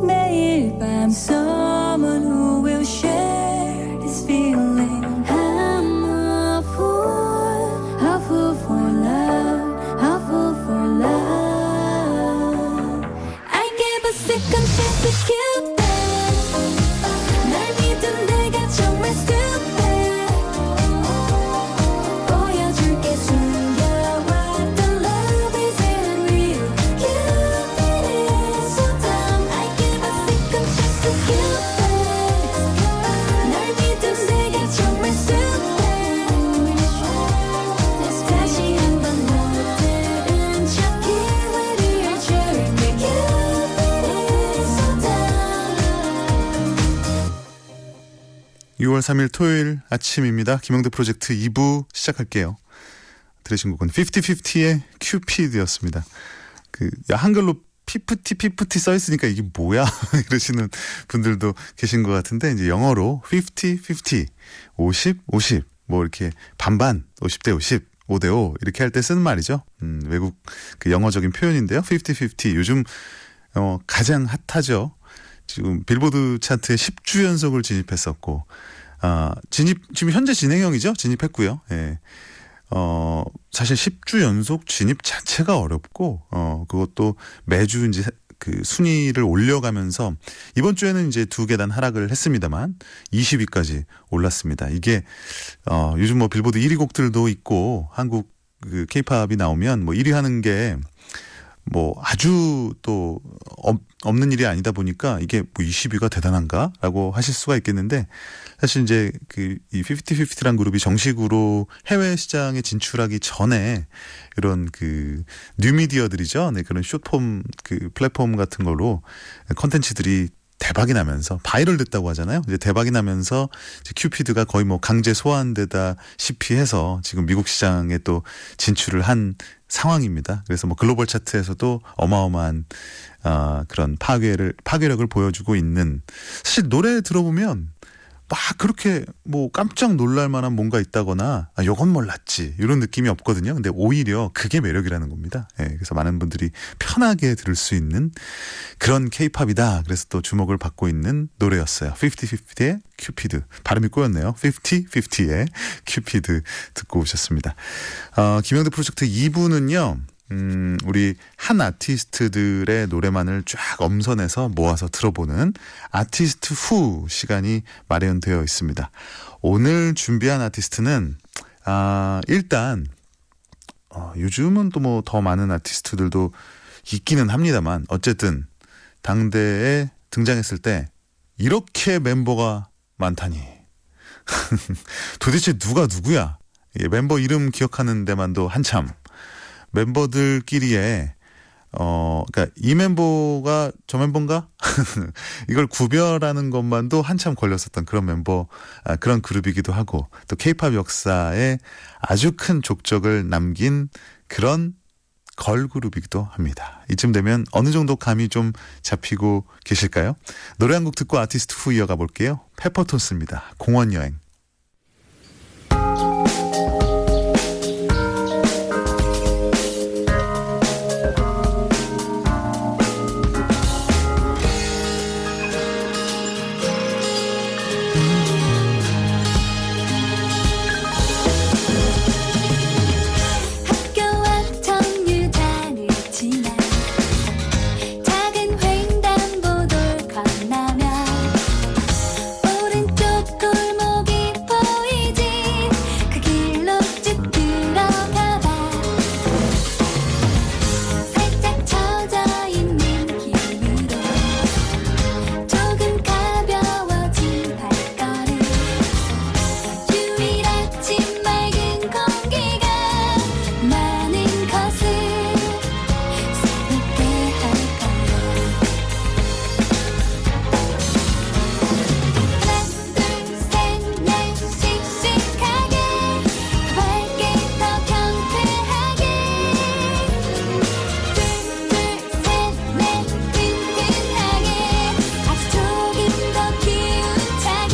매일 밤 someone who will share this feeling I'm a fool for love, a fool for love I give a second chance to Cupid 날 믿은 내가 정말 stupid 보여줄게 숨겨왔던 love isn't real Cupid is so dumb I give a second chance to Cupid 날 믿은 내가 정말 stupid 다시 한번 못 들은 척 기회를 줄게 Cupid is so dumb 6월 3일 토요일 아침입니다. 김영대 프로젝트 2부 시작할게요. 들으신 곡은 50-50의 큐피드였습니다. 한글로 피프티 써 있으니까 이게 뭐야? 이러시는 분들도 계신 것 같은데 이제 영어로 50-50, 50-50 뭐 이렇게 반반 50대 50, 5대 5 이렇게 할 때 쓰는 말이죠. 외국 영어적인 표현인데요. 50-50 요즘 가장 핫하죠. 지금 빌보드 차트에 10주 연속을 진입했었고, 지금 현재 진행형이죠. 진입했고요. 예. 사실 10주 연속 진입 자체가 어렵고, 그것도 매주 이제 그 순위를 올려가면서 이번 주에는 이제 2계단 하락을 했습니다만 20위까지 올랐습니다. 이게 요즘 뭐 빌보드 1위 곡들도 있고 한국 그 K-팝이 나오면 뭐 1위 하는 게 뭐 아주 또 없는 일이 아니다 보니까 이게 뭐 20위가 대단한가라고 하실 수가 있겠는데 사실 이제 이 50-50란 그룹이 정식으로 해외 시장에 진출하기 전에 이런 뉴미디어들이죠. 네, 그런 숏폼 플랫폼 같은 걸로 컨텐츠들이 대박이 나면서 바이럴 됐다고 하잖아요. 이제 대박이 나면서 이제 큐피드가 거의 뭐 강제 소환되다시피 해서 지금 미국 시장에 또 진출을 한 상황입니다. 그래서 뭐 글로벌 차트에서도 어마어마한 그런 파괴력을 보여주고 있는 사실 노래 들어보면 막 그렇게 뭐 깜짝 놀랄 만한 뭔가 있다거나 요건 몰랐지 이런 느낌이 없거든요. 근데 오히려 그게 매력이라는 겁니다. 예, 그래서 많은 분들이 편하게 들을 수 있는 그런 K-팝이다. 그래서 또 주목을 받고 있는 노래였어요. 50-50의 큐피드. 발음이 꼬였네요. 50-50의 큐피드 듣고 오셨습니다. 김영대 프로젝트 2부는요. 우리 한 아티스트들의 노래만을 쫙 엄선해서 모아서 들어보는 아티스트 후 시간이 마련되어 있습니다. 오늘 준비한 아티스트는 일단 요즘은 또 뭐 더 많은 아티스트들도 있기는 합니다만 어쨌든 당대에 등장했을 때 이렇게 mem버가 많다니 도대체 누가 누구야? 멤버 이름 기억하는 데만도 한참 멤버들끼리의 그러니까 이 멤버가 저 멤버인가? 이걸 구별하는 것만도 한참 걸렸었던 그런 멤버, 그런 그룹이기도 하고 또 K-팝 역사에 아주 큰 족적을 남긴 그런 걸그룹이기도 합니다. 이쯤 되면 어느 정도 감이 좀 잡히고 계실까요? 노래 한 곡 듣고 아티스트 후 이어가 볼게요. 페퍼톤스입니다. 공원여행. 학교와 정류장을 지나 작은 횡단보도를 건너면 오른쪽 골목이 보이지. 그 길로 쭉 들어가봐. 살짝 젖어 있는 기분으로 조금 가벼워진 발걸음. 휴일 아침 맑은 공기가 많은 것을 새롭게 할 거야. 하나 둘 셋 넷 씩씩하게 밝게 더 경쾌하게. 둘 둘 셋 넷 든든하게 아주 조금 더 기운차게.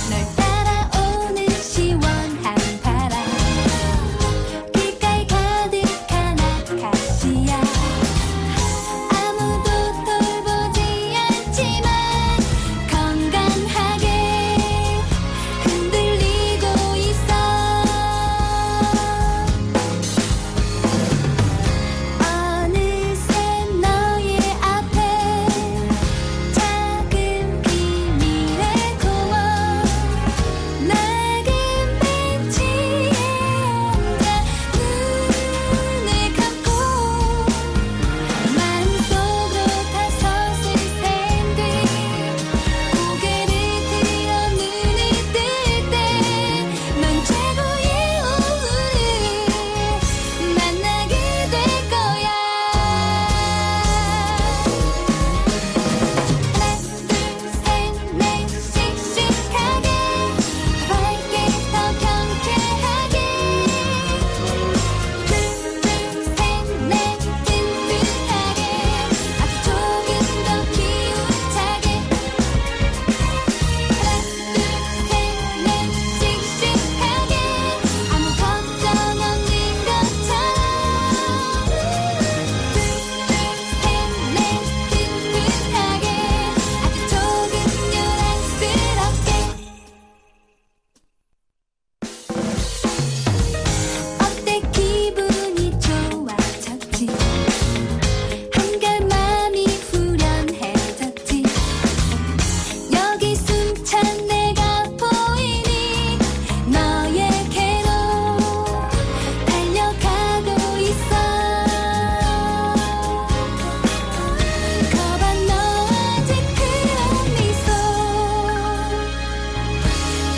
널 따라오는 시원한 바람. 길가에 가득한 아카시아. 아무도 돌보지 않지만 건강하게 흔들리고 있어. 어느새 너의 앞에 작은 비밀의 공원. 낡은 벤치에 앉아 눈을 감고 마음속으로 다섯을 샌 뒤 고개를 들어 눈을 뜰 때 넌 최고의 오후를 만나게 될 거야. 하나 둘 셋 넷 씩씩하게 밝게 더 경쾌하게. 둘 둘 셋 넷 든든하게 아주 조금 더 기운차게. 하나 둘 셋 넷 씩씩하게 아무 걱정 없는 것처럼. 둘 둘 셋 넷 든든하게 아주 조금 요란스럽게. 어때 기분이 좋아졌지. 한결 맘이 후련해졌지. 여기 숨찬 내가 보이니 너에게로 달려가고 있어. 거봐 너 아직 그런 미소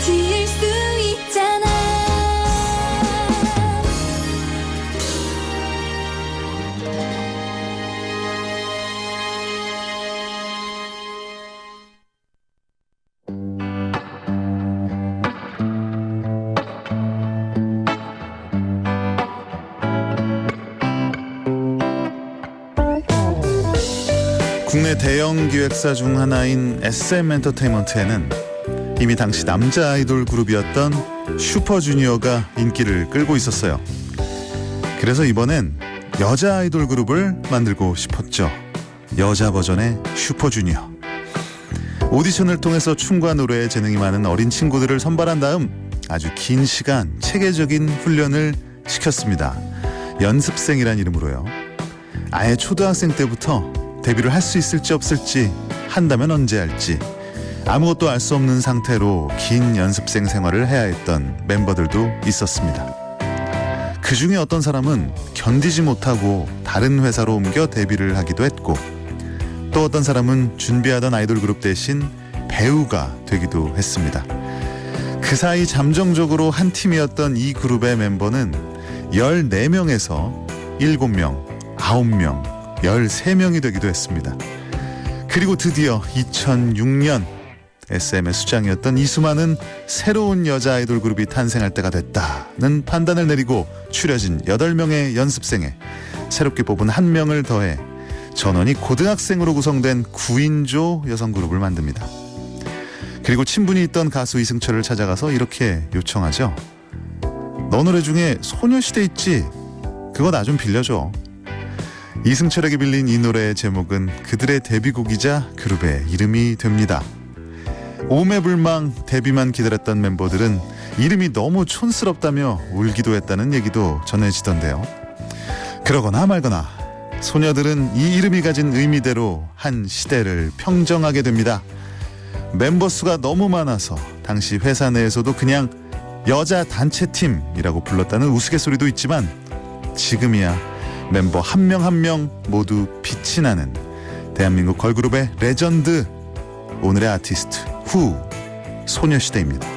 지을 수 있잖아. 국내 대형 기획사 중 하나인 SM 엔터테인먼트에는 이미 당시 남자 아이돌 그룹이었던 슈퍼주니어가 인기를 끌고 있었어요. 그래서 이번엔 여자 아이돌 그룹을 만들고 싶었죠. 여자 버전의 슈퍼주니어. 오디션을 통해서 춤과 노래에 재능이 많은 어린 친구들을 선발한 다음 아주 긴 시간 체계적인 훈련을 시켰습니다. 연습생이란 이름으로요. 아예 초등학생 때부터 데뷔를 할 수 있을지 없을지, 한다면 언제 할지 아무것도 알 수 없는 상태로 긴 연습생 생활을 해야 했던 멤버들도 있었습니다. 그 중에 어떤 사람은 견디지 못하고 다른 회사로 옮겨 데뷔를 하기도 했고, 또 어떤 사람은 준비하던 아이돌 그룹 대신 배우가 되기도 했습니다. 그 사이 잠정적으로 한 팀이었던 이 그룹의 멤버는 14명에서 7명, 9명, 13명이 되기도 했습니다. 그리고 드디어 2006년 SM의 수장이었던 이수만은 새로운 여자 아이돌 그룹이 탄생할 때가 됐다는 판단을 내리고 추려진 8명의 연습생에 새롭게 뽑은 1명을 더해 전원이 고등학생으로 구성된 9인조 여성 그룹을 만듭니다. 그리고 친분이 있던 가수 이승철을 찾아가서 이렇게 요청하죠. 너 노래 중에 소녀시대 있지? 그거 나 좀 빌려줘. 이승철에게 빌린 이 노래의 제목은 그들의 데뷔곡이자 그룹의 이름이 됩니다. 오매불망 데뷔만 기다렸던 멤버들은 이름이 너무 촌스럽다며 울기도 했다는 얘기도 전해지던데요. 그러거나 말거나 소녀들은 이 이름이 가진 의미대로 한 시대를 평정하게 됩니다. 멤버 수가 너무 많아서 당시 회사 내에서도 그냥 여자 단체팀이라고 불렀다는 우스갯소리도 있지만, 지금이야 멤버 한 명 한 명 모두 빛이 나는 대한민국 걸그룹의 레전드, 오늘의 아티스트 후, 소녀시대입니다.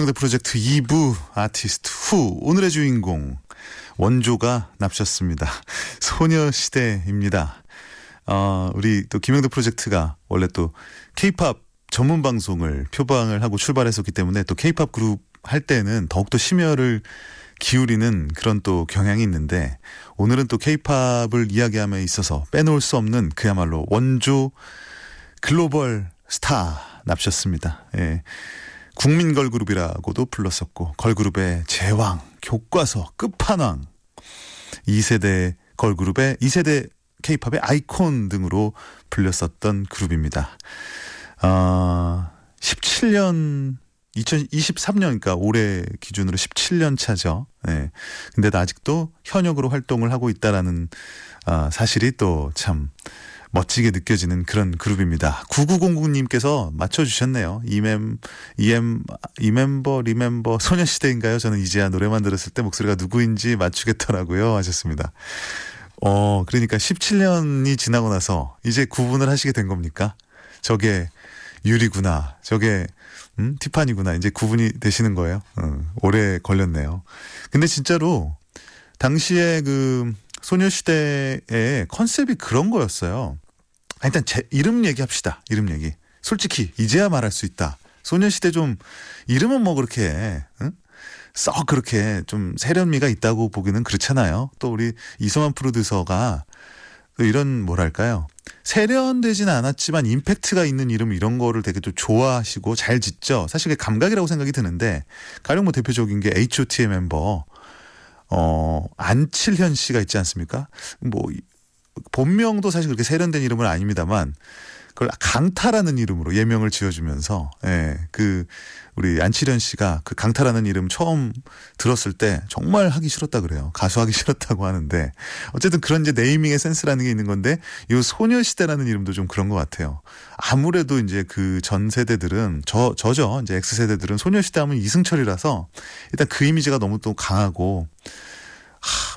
김영대 프로젝트 2부 아티스트 후 오늘의 주인공 원조가 납셨습니다. 소녀시대입니다. 우리 또 김영대 프로젝트가 원래 또 K-팝 전문 방송을 표방을 하고 출발했었기 때문에 또 K-팝 그룹 할 때는 더욱더 심혈을 기울이는 그런 또 경향이 있는데 오늘은 또 K-팝을 이야기함에 있어서 빼놓을 수 없는 그야말로 원조 글로벌 스타 납셨습니다. 예. 국민 걸그룹이라고도 불렀었고 걸그룹의 제왕, 교과서, 끝판왕 2세대 걸그룹의 2세대 K-팝의 아이콘 등으로 불렸었던 그룹입니다. 17년 2023년 그러니까 올해 기준으로 17년 차죠. 네. 근데 아직도 현역으로 활동을 하고 있다라는 사실이 또 참 멋지게 느껴지는 그런 그룹입니다. 9909님께서 맞춰주셨네요. 리멤버 소녀시대인가요? 저는 이제야 노래만 들었을 때 목소리가 누구인지 맞추겠더라고요 하셨습니다. 그러니까 17년이 지나고 나서 이제 구분을 하시게 된 겁니까? 저게 유리구나, 저게 티파니구나 이제 구분이 되시는 거예요. 오래 걸렸네요. 근데 진짜로 당시에 그 소녀시대의 컨셉이 그런 거였어요. 일단 제 이름 얘기합시다. 이름 얘기. 솔직히 이제야 말할 수 있다. 소녀시대 좀 이름은 뭐 그렇게 썩 그렇게 좀 세련미가 있다고 보기는 그렇잖아요. 또 우리 이성환 프로듀서가 또 이런 뭐랄까요. 세련되지는 않았지만 임팩트가 있는 이름 이런 거를 되게 좀 좋아하시고 잘 짓죠. 사실 그게 감각이라고 생각이 드는데 가령 뭐 대표적인 게 H.O.T의 멤버 안칠현 씨가 있지 않습니까? 뭐 본명도 사실 그렇게 세련된 이름은 아닙니다만 그걸 강타라는 이름으로 예명을 지어주면서 그 우리 안칠현 씨가 그 강타라는 이름 처음 들었을 때 정말 하기 싫었다 그래요. 가수하기 싫었다고 하는데 어쨌든 그런 이제 네이밍의 센스라는 게 있는 건데 이 소녀시대라는 이름도 좀 그런 것 같아요. 아무래도 이제 그 전 세대들은 저죠. 이제 X세대들은 소녀시대 하면 이승철이라서 일단 그 이미지가 너무 또 강하고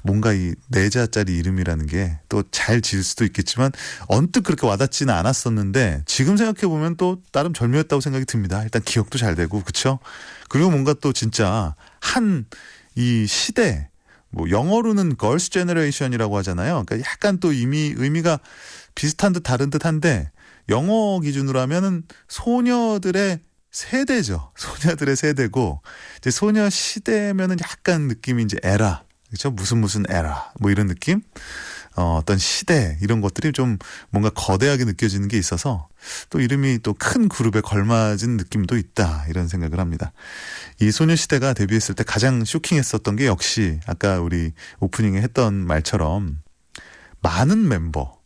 뭔가 이 네자짜리 이름이라는 게 또 잘 지을 수도 있겠지만 언뜻 그렇게 와닿지는 않았었는데 지금 생각해보면 또 나름 절묘했다고 생각이 듭니다. 일단 기억도 잘 되고 그렇죠. 그리고 뭔가 또 진짜 한 이 시대 뭐 영어로는 걸스 제너레이션이라고 하잖아요. 그러니까 약간 또 이미 의미가 비슷한 듯 다른 듯한데 영어 기준으로 하면은 소녀들의 세대죠. 소녀들의 세대고 이제 소녀 시대면은 약간 느낌이 이제 에라. 그렇죠? 무슨 에라 뭐 이런 느낌? 어떤 시대 이런 것들이 좀 뭔가 거대하게 느껴지는 게 있어서 또 이름이 또 큰 그룹에 걸맞은 느낌도 있다 이런 생각을 합니다. 이 소녀시대가 데뷔했을 때 가장 쇼킹했었던 게 역시 아까 우리 오프닝에 했던 말처럼 많은 멤버,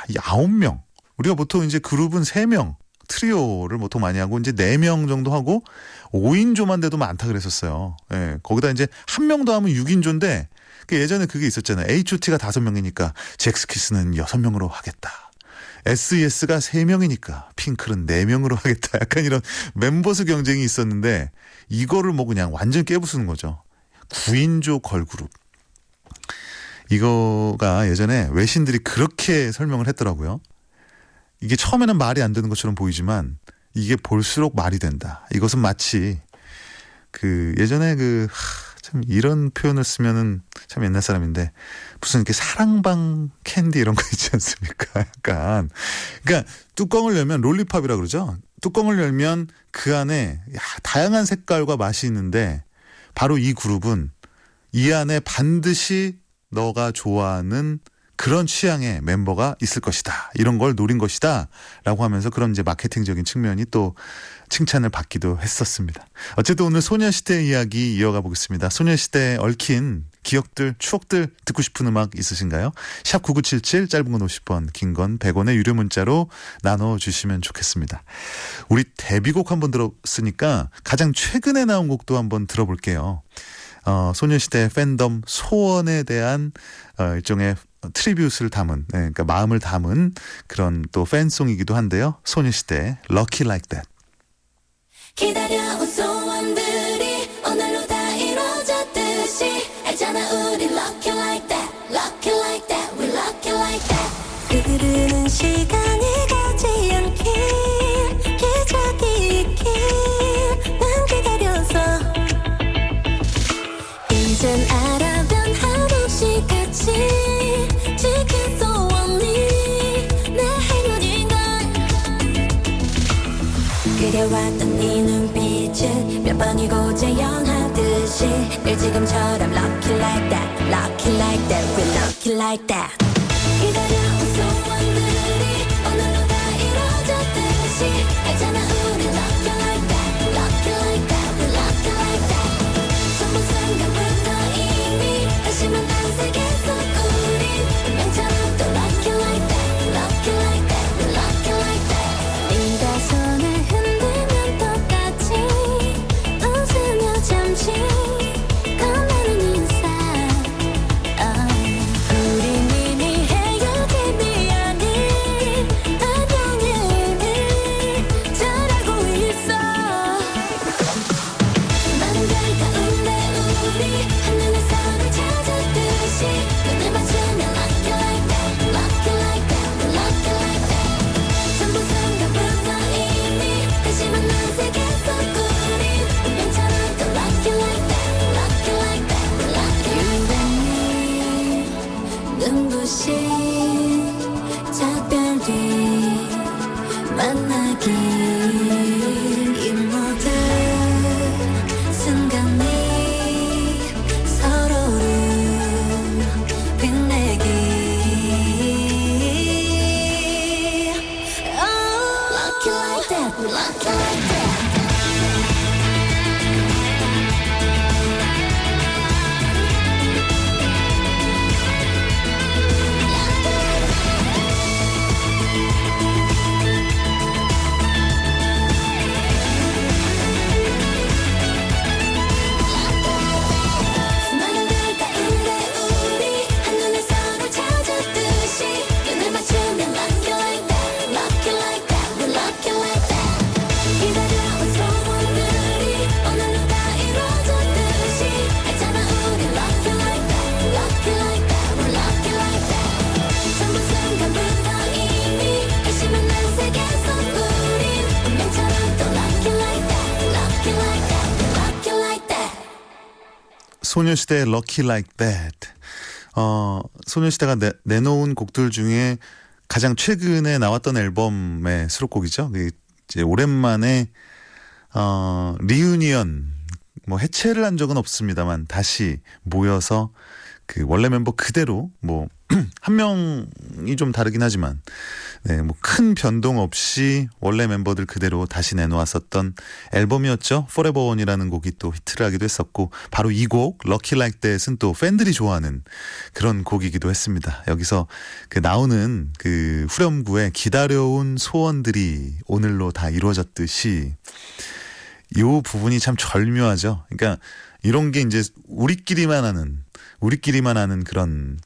이 9명. 우리가 보통 이제 그룹은 3명. 트리오를 보통 많이 하고 이제 4명 정도 하고 5인조만 돼도 많다 그랬었어요. 예, 거기다 이제 한 명 더 하면 6인조인데 예전에 그게 있었잖아요. H.O.T가 5명이니까 잭스키스는 6명으로 하겠다. SES가 3명이니까 핑클은 4명으로 하겠다. 약간 이런 멤버수 경쟁이 있었는데 이거를 뭐 그냥 완전 깨부수는 거죠. 9인조 걸그룹. 이거가 예전에 외신들이 그렇게 설명을 했더라고요. 이게 처음에는 말이 안 되는 것처럼 보이지만 이게 볼수록 말이 된다. 이것은 마치 그 예전에 참 이런 표현을 쓰면은 참 옛날 사람인데 무슨 이렇게 사랑방 캔디 이런 거 있지 않습니까? 약간 그러니까 뚜껑을 열면 롤리팝이라 그러죠. 뚜껑을 열면 그 안에 다양한 색깔과 맛이 있는데 바로 이 그룹은 이 안에 반드시 너가 좋아하는 그런 취향의 멤버가 있을 것이다. 이런 걸 노린 것이다. 라고 하면서 그런 이제 마케팅적인 측면이 또 칭찬을 받기도 했었습니다. 어쨌든 오늘 소녀시대 이야기 이어가 보겠습니다. 소녀시대에 얽힌 기억들, 추억들 듣고 싶은 음악 있으신가요? 샵 9977 짧은 건 50원, 긴 건 100원의 유료 문자로 나눠주시면 좋겠습니다. 우리 데뷔곡 한번 들었으니까 가장 최근에 나온 곡도 한번 들어볼게요. 소녀시대 팬덤 소원에 대한 일종의 트리뷰트를 담은, 그러니까 마음을 담은 그런 또 팬송이기도 한데요. 소녀시대 Lucky Like That. 기다려온 소원들이 오늘로 다 이루어졌듯이 알잖아 우리 lucky like that lucky like that we lucky like that 흐르는 시간이 가지 않길 기적이 있길 난 기다려서 네 눈빛은 몇 번이고 재현하듯이 늘 지금처럼 lucky like that, lucky like that, we're lucky like that. 기다려온 소원들이 오늘로 다 이루어졌듯이 알잖아 우리 lucky like that, lucky like that, we're lucky like that. 전부 순간부터 이미 다시 만난 세계 속 우린 운명처럼 또 lucky like that, lucky like that, we're lucky like that. 네가 손을 흔들면 똑같이 웃으며 잠시 건네는 인사. 우린 이미 헤어짐이 아닌 안녕의 의미 잘 알고 있어. 많은 별 가운데 우리 하늘의 선을 찾았듯이 눈을 맞추면 lucky like that, lucky like that, we're lucky like that. 전부 순간부터 이미 다시 만난 세계 속 우린 운명처럼 또 lucky like that, lucky like that, we're lucky like that. 눈부신 작별 뒤 만나기 이 모든 순간이 서로를 빛내기. Lucky like that, we're lucky like that. 많은 별 가운데 우리 하늘의 선을 찾았듯이 눈을 맞추면 lucky like that, lucky like that, we're lucky like that. 기다려온 소원들이 오늘로 다 이루어졌듯이 알잖아 우리 lucky like that, lucky like that, we're lucky like that. 전부 순간부터 이미 다시 만난 세계 속 우린 운명처럼 또 lucky like that, lucky like that, we're lucky like that. 소녀시대의 Lucky Like That. 소녀시대가 내놓은 곡들 중에 가장 최근에 나왔던 앨범의 수록곡이죠. 이제 오랜만에 리유니언, 뭐 해체를 한 적은 없습니다만 다시 모여서 그 원래 멤버 그대로 뭐 한 명이 좀 다르긴 하지만 네, 뭐 큰 변동 없이 원래 멤버들 그대로 다시 내놓았었던 앨범이었죠. Forever One이라는 곡이 또 히트를 하기도 했었고 바로 이 곡 Lucky Like That은 또 팬들이 좋아하는 그런 곡이기도 했습니다. 여기서 그 나오는 그 후렴구에 기다려온 소원들이 오늘로 다 이루어졌듯이 이 부분이 참 절묘하죠. 그러니까 이런 게 이제 우리끼리만 아는 그런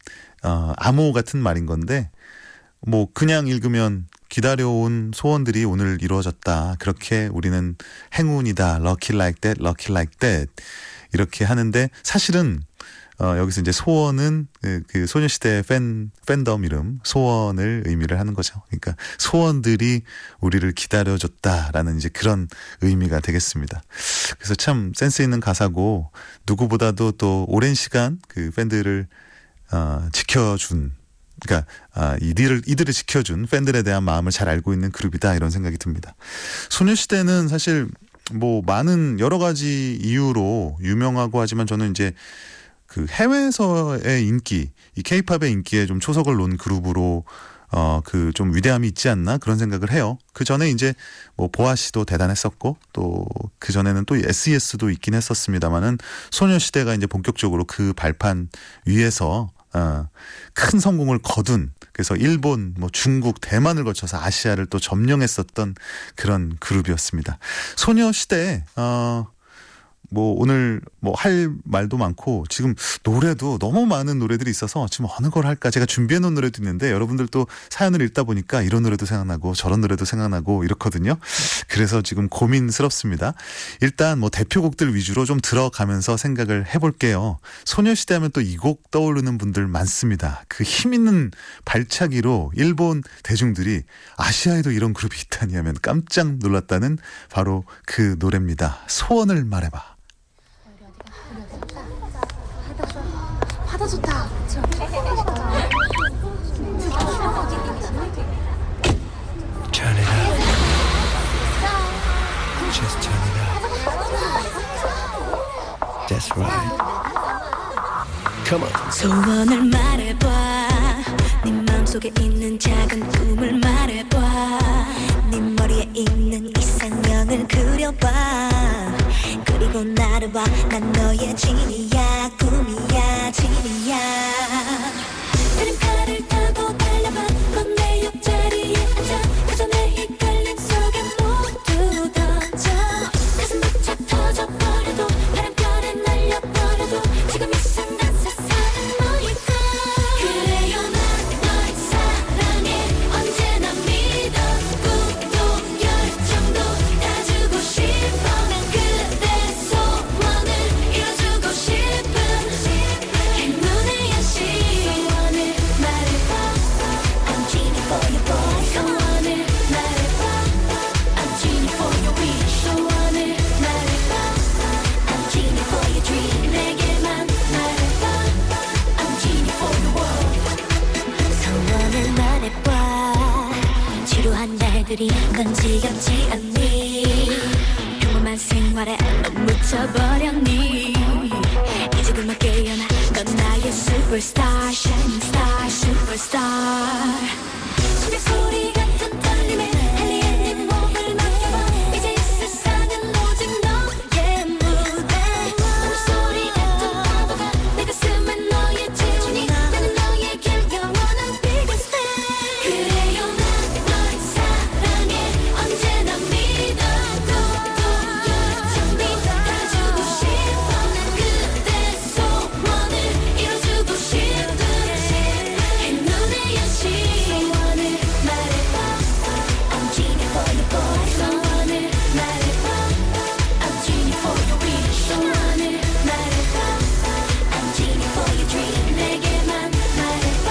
암호 같은 말인 건데 뭐 그냥 읽으면 기다려온 소원들이 오늘 이루어졌다. 그렇게 우리는 행운이다. Lucky like that, lucky like that. 이렇게 하는데 사실은 여기서 이제 소원은 그 소녀시대 팬덤 이름 소원을 의미를 하는 거죠. 그러니까 소원들이 우리를 기다려줬다라는 이제 그런 의미가 되겠습니다. 그래서 참 센스 있는 가사고 누구보다도 또 오랜 시간 그 팬들을 지켜준 그러니까 이들을 지켜준 팬들에 대한 마음을 잘 알고 있는 그룹이다 이런 생각이 듭니다. 소녀시대는 사실 뭐 많은 여러 가지 이유로 유명하고 하지만 저는 이제 그 해외에서의 인기, 이 K-팝의 인기에 좀 초석을 놓은 그룹으로 그 좀 위대함이 있지 않나 그런 생각을 해요. 그 전에 이제 뭐 보아 씨도 대단했었고 또 그 전에는 또 SES도 있긴 했었습니다만은 소녀시대가 이제 본격적으로 그 발판 위에서 큰 성공을 거둔 그래서 일본, 뭐 중국, 대만을 거쳐서 아시아를 또 점령했었던 그런 그룹이었습니다. 소녀시대 뭐 오늘 뭐 할 말도 많고 지금 노래도 너무 많은 노래들이 있어서 지금 어느 걸 할까 제가 준비해 놓은 노래도 있는데 여러분들 또 사연을 읽다 보니까 이런 노래도 생각나고 저런 노래도 생각나고 이렇거든요. 그래서 지금 고민스럽습니다. 일단 뭐 대표곡들 위주로 좀 들어가면서 생각을 해볼게요. 소녀시대 하면 또 이 곡 떠오르는 분들 많습니다. 그 힘있는 발차기로 일본 대중들이 아시아에도 이런 그룹이 있다니 하면 깜짝 놀랐다는 바로 그 노래입니다. 소원을 말해봐. 바다 좋다. Turn it up. Just turn it up. That's right. Come on. 소원을 말해봐. 네 맘속에 있는 작은 꿈을 말해봐. 네 머리에 있는 이상형을 그려봐. 그리고 나를 봐. 난 너의 진이야. 꿈이야. 진이야. 드림카를 타고 달려봐. 넌 내 옆자리에 앉아. 그저 내 헷갈림 속에 모두 던져. 가슴 벅차 터져버려도 바람결에 날려버려도 지금 이 순간 세상은 너일까. 그래요 난 널 사랑해. 언제나 믿어. 꿈도 열정도 다 주고 싶어. 난 그대 소원을 이뤄주고 싶은 행운의 여신. 소원을 말해봐. I'm genie for your boy. 소원을 말해봐. I'm genie for your wish. 소원을 말해봐. I'm genie for your dream. 내게만 말해봐. I'm genie for your world. 소원을 말해봐. 지루한 날들이 넌 지겹지 않니? 평범한 생활에 넌 묻혀버렸니? 이제 그만 깨어나. 넌 나의 superstar, shining star, superstar. 심장 소리 같은 떨림에 헨리의 네 몸을 맡겨봐. 이제 이 세상은 오직 너의 무대. 소리 같은 파도가 내 가슴에 너의 재훈이. 나는 너에게 영원한 biggest fan. 그래요 난 널 사랑해. 언제나 믿어. 꿈도 열정도 다 주고 싶어. 난 그대 소원을 이뤄주고 싶은 행운의 여신. 소원을 말해봐. I'm genie for your boy. 소원을 말해봐. I'm genie for your wish. 소원을 말해봐. I'm genie for your dream. 내게만 말해봐.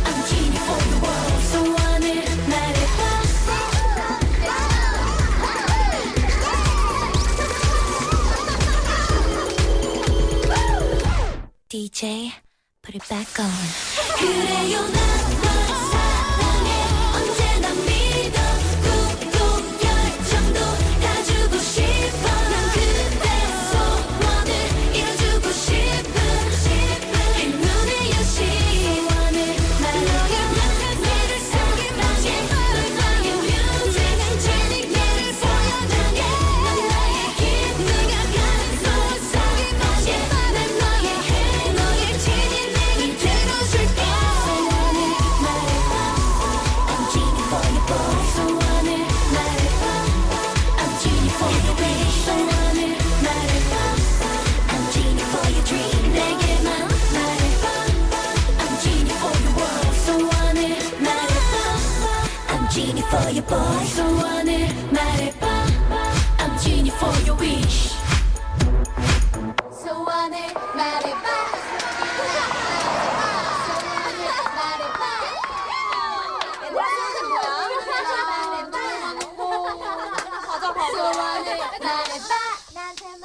I'm genie for your world. 소원을 말해봐. DJ, put it back on. 그래요 난 널 사랑해. 언제나 믿어. 꿈도 열정도 다 주고 싶어. 난 그대 소원을 이뤄주고 싶은 행운의 여신. 소원을 말해요. 난 그대를 사랑해. 넌 나의 뮤직. 제니 내를 보여줄게. 난 나의 기쁨. 가는 속에 마시. 난 너의 해. 너의 진이 내게 들어줄게. 소원을 말해봐. I'm genie for your boy. 소원을 말해봐. I'm genie for your wish. 소원을 말해봐. I'm genie for your dream. 내게만 말해봐. I'm genie for your world. 소원을 말해봐. I'm genie for your boy. 소원을 말해봐. I'm genie for your wish. 소원을 말해봐. 소원을 말해봐. 나한테만.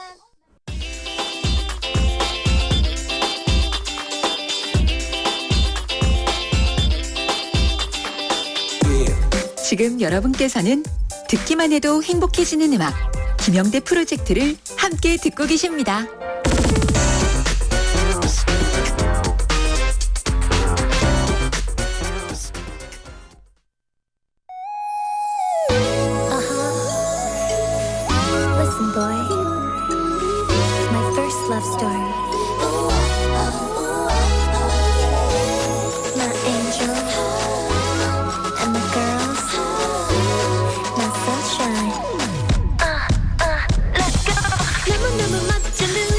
지금 여러분께서는 듣기만 해도 행복해지는 음악 김영대 프로젝트를 함께 듣고 계십니다. Listen, boy. My first love story. My angel and my girls. My sunshine. Let's go. 너무너무 멋져 눈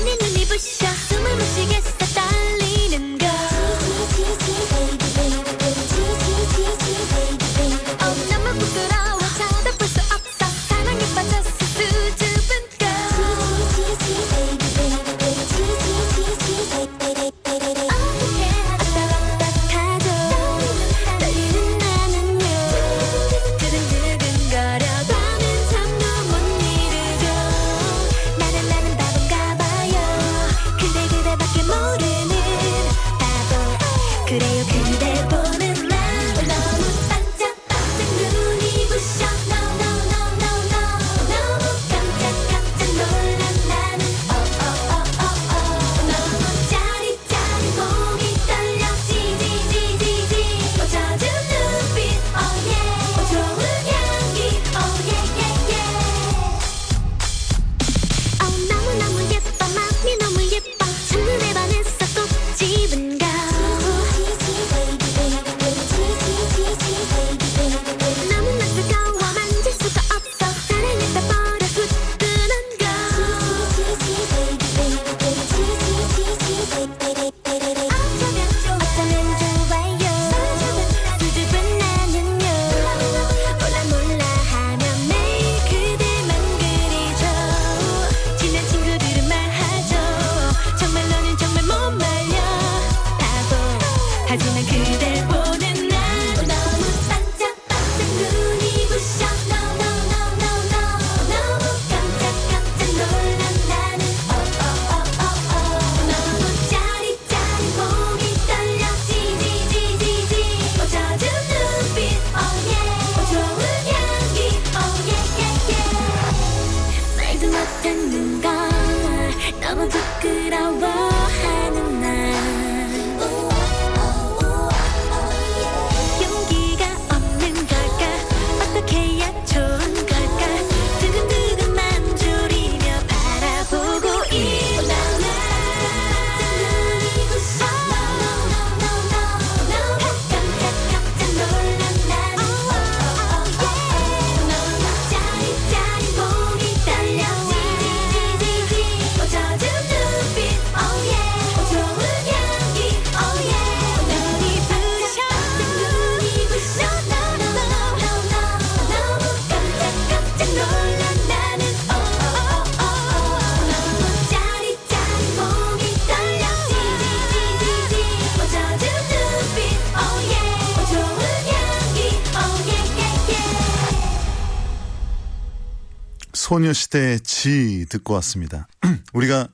소녀시대의 지 듣고 왔습니다. 우리가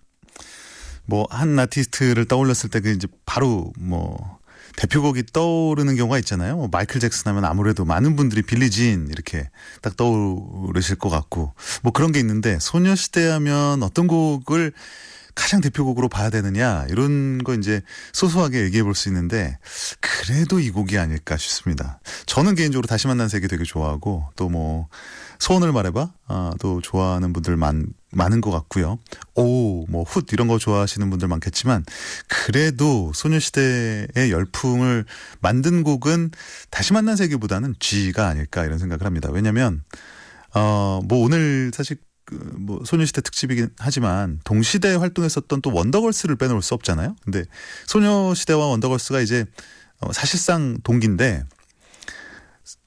뭐 한 아티스트를 떠올렸을 때 그 이제 바로 뭐 대표곡이 떠오르는 경우가 있잖아요. 뭐 마이클 잭슨 하면 아무래도 많은 분들이 빌리진 이렇게 딱 떠오르실 것 같고 뭐 그런 게 있는데 소녀시대 하면 어떤 곡을 가장 대표곡으로 봐야 되느냐 이런 거 이제 소소하게 얘기해 볼 수 있는데 그래도 이 곡이 아닐까 싶습니다. 저는 개인적으로 다시 만난 세계 되게 좋아하고 또 뭐 소원을 말해봐 또 좋아하는 분들 많은 것 같고요. 뭐 훗 이런 거 좋아하시는 분들 많겠지만 그래도 소녀시대의 열풍을 만든 곡은 다시 만난 세계보다는 G가 아닐까 이런 생각을 합니다. 왜냐면 뭐 오늘 사실 뭐 소녀시대 특집이긴 하지만 동시대에 활동했었던 또 원더걸스를 빼놓을 수 없잖아요. 근데 소녀시대와 원더걸스가 이제 사실상 동기인데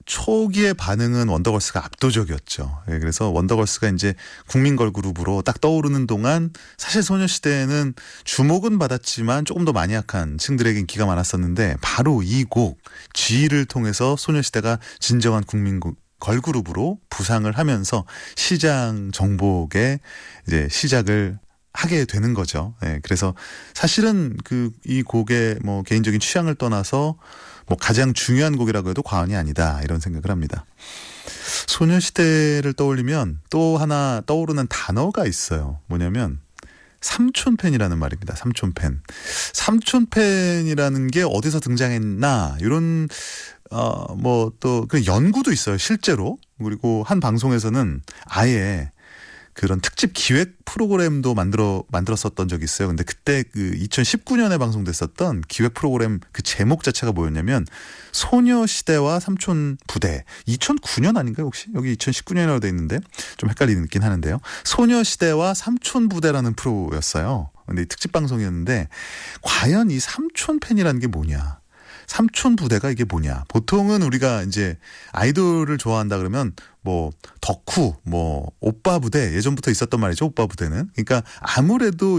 초기의 반응은 원더걸스가 압도적이었죠. 예, 그래서 원더걸스가 이제 국민 걸그룹으로 딱 떠오르는 동안 사실 소녀시대는 주목은 받았지만 조금 더 마니악한 층들에게 인기가 많았었는데 바로 이 곡 G를 통해서 소녀시대가 진정한 국민 걸그룹으로 부상을 하면서 시장 정복의 이제 시작을 하게 되는 거죠. 예, 그래서 사실은 이 곡의 뭐 개인적인 취향을 떠나서 뭐 가장 중요한 곡이라고 해도 과언이 아니다 이런 생각을 합니다. 소녀시대를 떠올리면 또 하나 떠오르는 단어가 있어요. 뭐냐면 삼촌팬이라는 말입니다. 삼촌팬. 삼촌팬이라는 게 어디서 등장했나 이런 뭐 또 그 연구도 있어요. 실제로. 그리고 한 방송에서는 아예 그런 특집 기획 프로그램도 만들었었던 적이 있어요. 근데 그때 그 2019년에 방송됐었던 기획 프로그램 그 제목 자체가 뭐였냐면 소녀시대와 삼촌 부대. 2009년 아닌가요 혹시? 여기 2019년이라고 돼 있는데 좀 헷갈리긴 하는데요. 소녀시대와 삼촌 부대라는 프로였어요. 근데 특집 방송이었는데 과연 이 삼촌 팬이라는 게 뭐냐? 삼촌 부대가 이게 뭐냐? 보통은 우리가 이제 아이돌을 좋아한다 그러면 뭐 덕후, 뭐 오빠 부대 예전부터 있었던 말이죠. 오빠 부대는. 그러니까 아무래도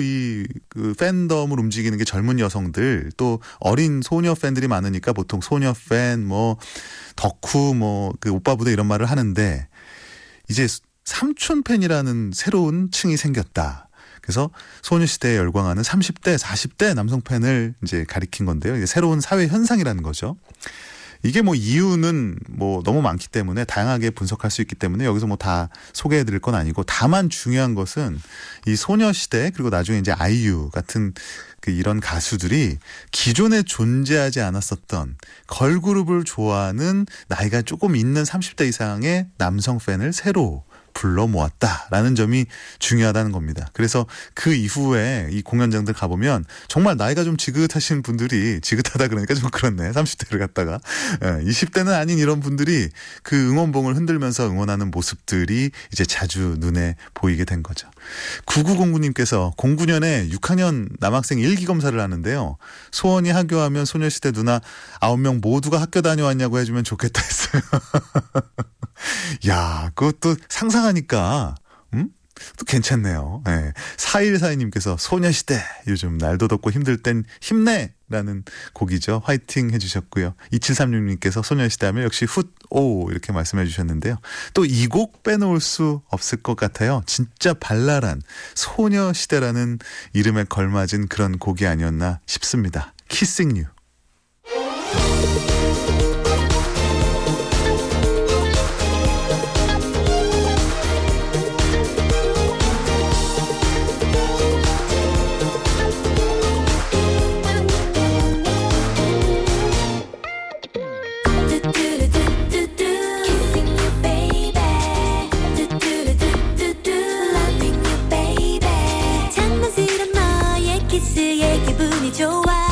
그 팬덤을 움직이는 게 젊은 여성들 또 어린 소녀 팬들이 많으니까 보통 소녀 팬, 뭐 덕후, 뭐 그 오빠 부대 이런 말을 하는데 이제 삼촌 팬이라는 새로운 층이 생겼다. 그래서 소녀시대에 열광하는 30대, 40대 남성 팬을 이제 가리킨 건데요. 이제 새로운 사회 현상이라는 거죠. 이게 뭐 이유는 뭐 너무 많기 때문에 다양하게 분석할 수 있기 때문에 여기서 뭐 다 소개해 드릴 건 아니고 다만 중요한 것은 이 소녀시대 그리고 나중에 이제 아이유 같은 이런 가수들이 기존에 존재하지 않았었던 걸그룹을 좋아하는 나이가 조금 있는 30대 이상의 남성 팬을 새로 불러 모았다라는 점이 중요하다는 겁니다. 그래서 그 이후에 이 공연장들 가보면 정말 나이가 좀 지긋하신 분들이 지긋하다 그러니까 좀 그렇네. 30대를 갖다가 20대는 아닌 이런 분들이 그 응원봉을 흔들면서 응원하는 모습들이 이제 자주 눈에 보이게 된 거죠. 9909님께서 09년에 6학년 남학생 일기검사를 하는데요. 소원이 하교하면 소녀시대 누나 9명 모두가 학교 다녀왔냐고 해주면 좋겠다 했어요. 야, 그것도 상상하니까 또 괜찮네요. 네. 4142님께서 소녀시대 요즘 날도 덥고 힘들 땐 힘내라는 곡이죠. 화이팅 해주셨고요. 2736님께서 소녀시대 하면 역시 훗오 이렇게 말씀해 주셨는데요. 또 이 곡 빼놓을 수 없을 것 같아요. 진짜 발랄한 소녀시대라는 이름에 걸맞은 그런 곡이 아니었나 싶습니다. Kissing You. 장난스런 너의 키스에 기분이 좋아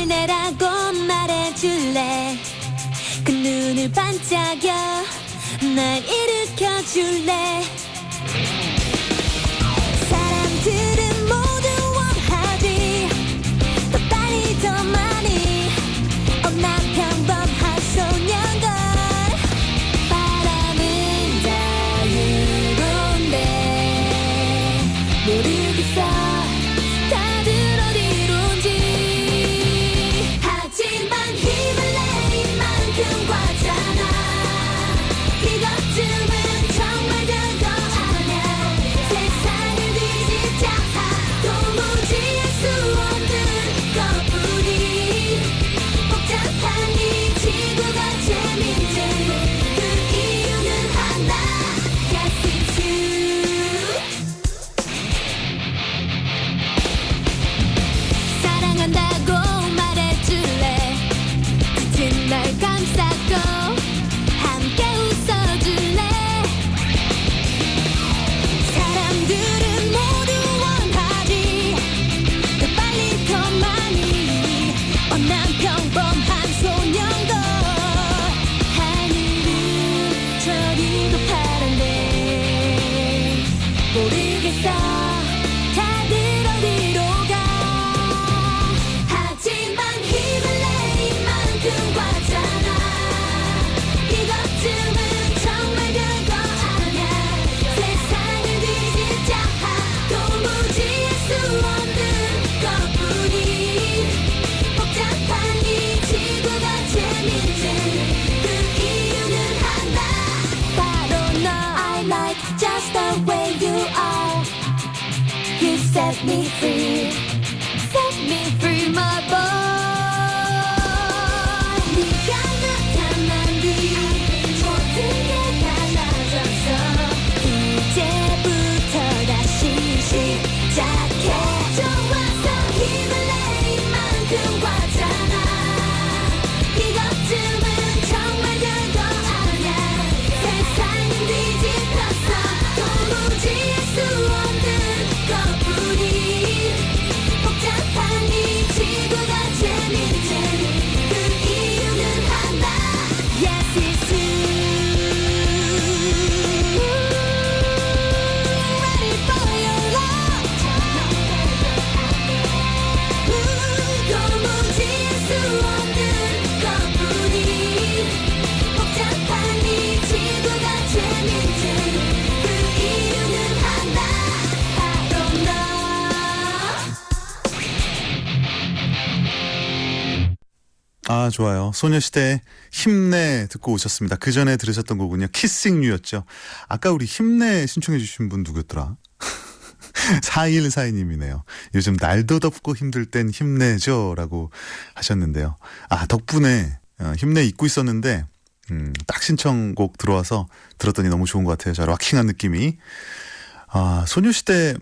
힘을 내라고 말해줄래 그 눈을 반짝여 날 일으켜줄래 사람들은 모두 원하지 더 빨리 더 많이 난 평범한 소년걸 바람은 자유로운데 모르겠어 다들 어디론지 하지만 힘을 내 이만큼 과잖아 이것쯤은 정말 별거 아냐 세상을 뒤집자 도무지 할 수 없는 것뿐이 복잡한 이 지구가 재밌지 그 이유는 하나 Yes it's you 사랑한다고 말해줄래 짙은 날 감싸고 함께 웃어줄래 사람들은 모두 원하지 더 빨리 더 많이 난 평범한 소년걸 하늘은 저리도 파란데 모르겠어 다들 어디로 가 하지만 힘을 내 이만큼 과잖아 이것쯤은 정말 별거 아냐 세상을 뒤집자 도무지 할 수 없는 것뿐이 복잡한 이 지구가 재밌지 그 이유는 하나 바로 너 I like just the way you are You set me free my boy 네가 나타난 뒤 모든 게 달라졌어 이제부터 다시 시작해 좋아서 힘을 내 이만큼 과잖아 이것쯤은 정말 별거 아냐 세상은 뒤집혔어 도무지 할 수 없는 것뿐이 복잡한 이 지구가 재밌지 그 이유는 하나 Yes it's you Ready for your love 도무지 할 수 없는 것뿐이 복잡한 이 지구가 재밌지 그 이유는 하나 바로 너 아, 좋아요. 소녀시대의 힘내 듣고 오셨습니다. 그 전에 들으셨던 곡은요, 키싱 유였죠. 아까 우리 힘내 신청해 주신 분 누구였더라? 4142님이네요. 요즘 날도 덥고 힘들 땐 힘내죠 라고 하셨는데요. 아, 덕분에 힘내 잊고 있었는데 딱 신청곡 들어와서 들었더니 너무 좋은 것 같아요. 저 락킹한 느낌이. 아, 소녀시대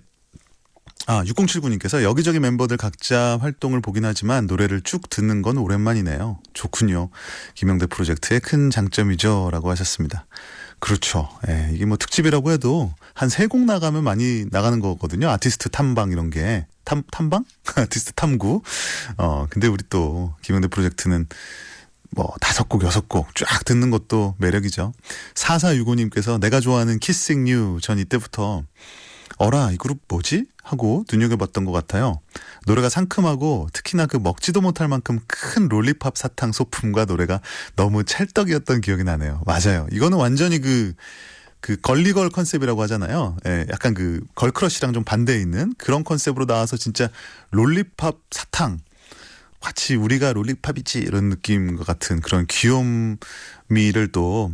6079님께서 여기저기 멤버들 각자 활동을 보긴 하지만 노래를 쭉 듣는 건 오랜만이네요. 좋군요. 김영대 프로젝트의 큰 장점이죠 라고 하셨습니다. 그렇죠. 예, 이게 뭐 특집이라고 해도 한 3곡 나가면 많이 나가는 거거든요. 아티스트 탐방 이런 게. 탐방? 아티스트 탐구. 근데 우리 또 김영대 프로젝트는 뭐 5곡, 6곡 쫙 듣는 것도 매력이죠. 4465님께서 내가 좋아하는 키싱 유 전 이때부터 어라 이 그룹 뭐지? 하고 눈여겨봤던 것 같아요. 노래가 상큼하고 특히나 그 먹지도 못할 만큼 큰 롤리팝 사탕 소품과 노래가 너무 찰떡이었던 기억이 나네요. 맞아요. 이거는 완전히 그 걸리걸 컨셉이라고 하잖아요. 예, 약간 그 걸크러쉬랑 좀 반대에 있는 그런 컨셉으로 나와서 진짜 롤리팝 사탕 마치 우리가 롤리팝이지 이런 느낌과 같은 그런 귀요미를 또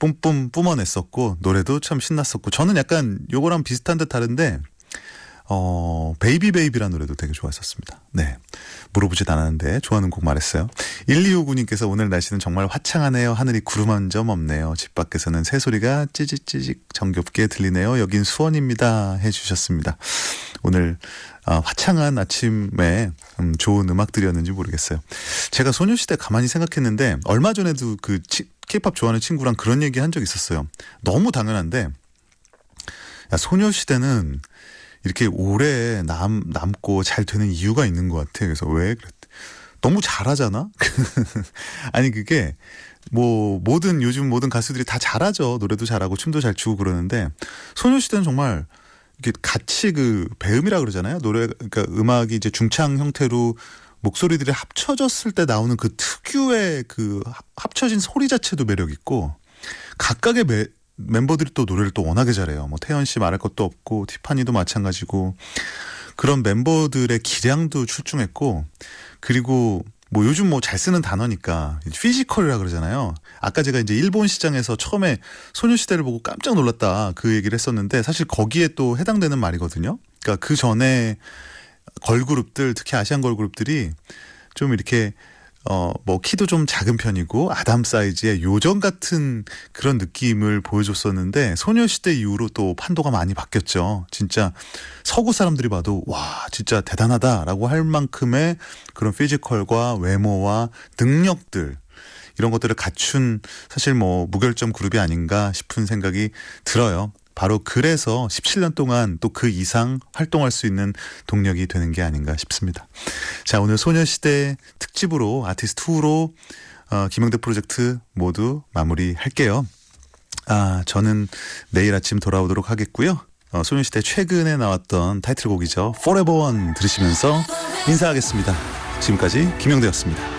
뿜뿜 뿜어냈었고 노래도 참 신났었고 저는 약간 요거랑 비슷한 듯 다른데 베이비 베이비라는 노래도 되게 좋아했었습니다. 네. 물어보지도 않았는데 좋아하는 곡 말했어요. 1259님께서 오늘 날씨는 정말 화창하네요. 하늘이 구름 한 점 없네요. 집 밖에서는 새소리가 찌직찌직 정겹게 들리네요. 여긴 수원입니다. 해주셨습니다. 오늘 화창한 아침에 좋은 음악들이었는지 모르겠어요. 제가 소녀시대 가만히 생각했는데 얼마 전에도 그 K-팝 좋아하는 친구랑 그런 얘기 한 적 있었어요. 너무 당연한데 야 소녀시대는 이렇게 오래 남고 잘 되는 이유가 있는 것 같아. 그래서 왜 그랬대? 너무 잘하잖아? 아니 그게 뭐 요즘 모든 가수들이 다 잘하죠. 노래도 잘하고 춤도 잘 추고 그러는데 소녀시대는 정말 이게 같이 그 배음이라 그러잖아요. 노래 그러니까 음악이 이제 중창 형태로 목소리들이 합쳐졌을 때 나오는 그 특유의 그 합쳐진 소리 자체도 매력 있고 각각의 멤버들이 또 노래를 또 워낙에 잘해요. 뭐 태연 씨 말할 것도 없고 티파니도 마찬가지고 그런 멤버들의 기량도 출중했고 그리고 뭐 요즘 뭐 잘 쓰는 단어니까 피지컬이라 그러잖아요. 아까 제가 이제 일본 시장에서 처음에 소녀시대를 보고 깜짝 놀랐다 그 얘기를 했었는데 사실 거기에 또 해당되는 말이거든요. 그러니까 그 전에 걸그룹들 특히 아시안 걸그룹들이 좀 이렇게 뭐 키도 좀 작은 편이고 아담 사이즈의 요정 같은 그런 느낌을 보여줬었는데 소녀시대 이후로 또 판도가 많이 바뀌었죠. 진짜 서구 사람들이 봐도 와 진짜 대단하다라고 할 만큼의 그런 피지컬과 외모와 능력들 이런 것들을 갖춘 사실 뭐 무결점 그룹이 아닌가 싶은 생각이 들어요. 바로 그래서 17년 동안 또 그 이상 활동할 수 있는 동력이 되는 게 아닌가 싶습니다. 자, 오늘 소녀시대 특집으로 아티스트 2로 김영대 프로젝트 모두 마무리할게요. 저는 내일 아침 돌아오도록 하겠고요. 소녀시대 최근에 나왔던 타이틀곡이죠. Forever One 들으시면서 인사하겠습니다. 지금까지 김영대였습니다.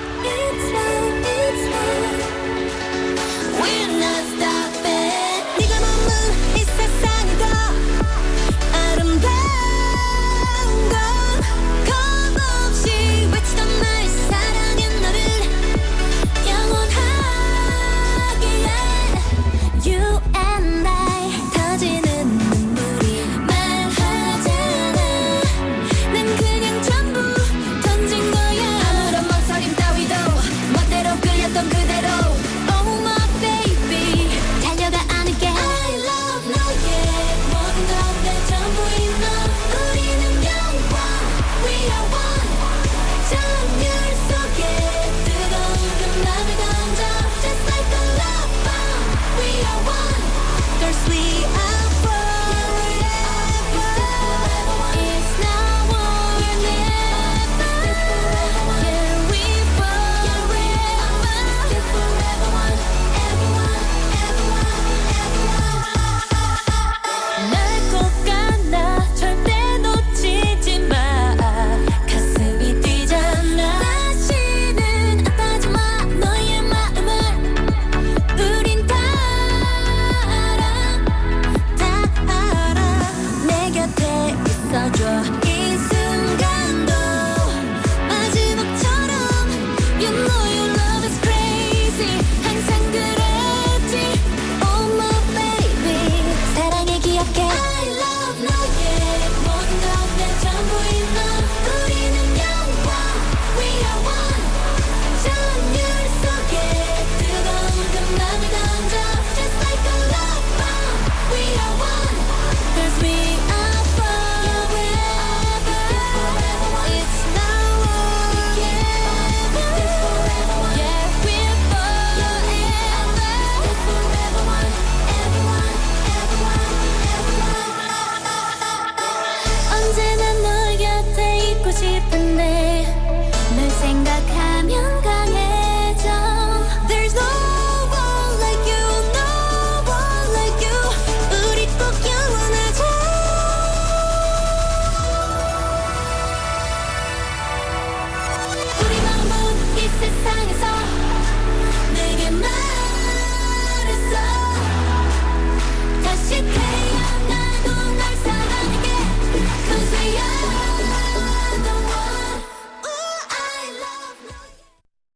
싶은데 널 생각하면 강해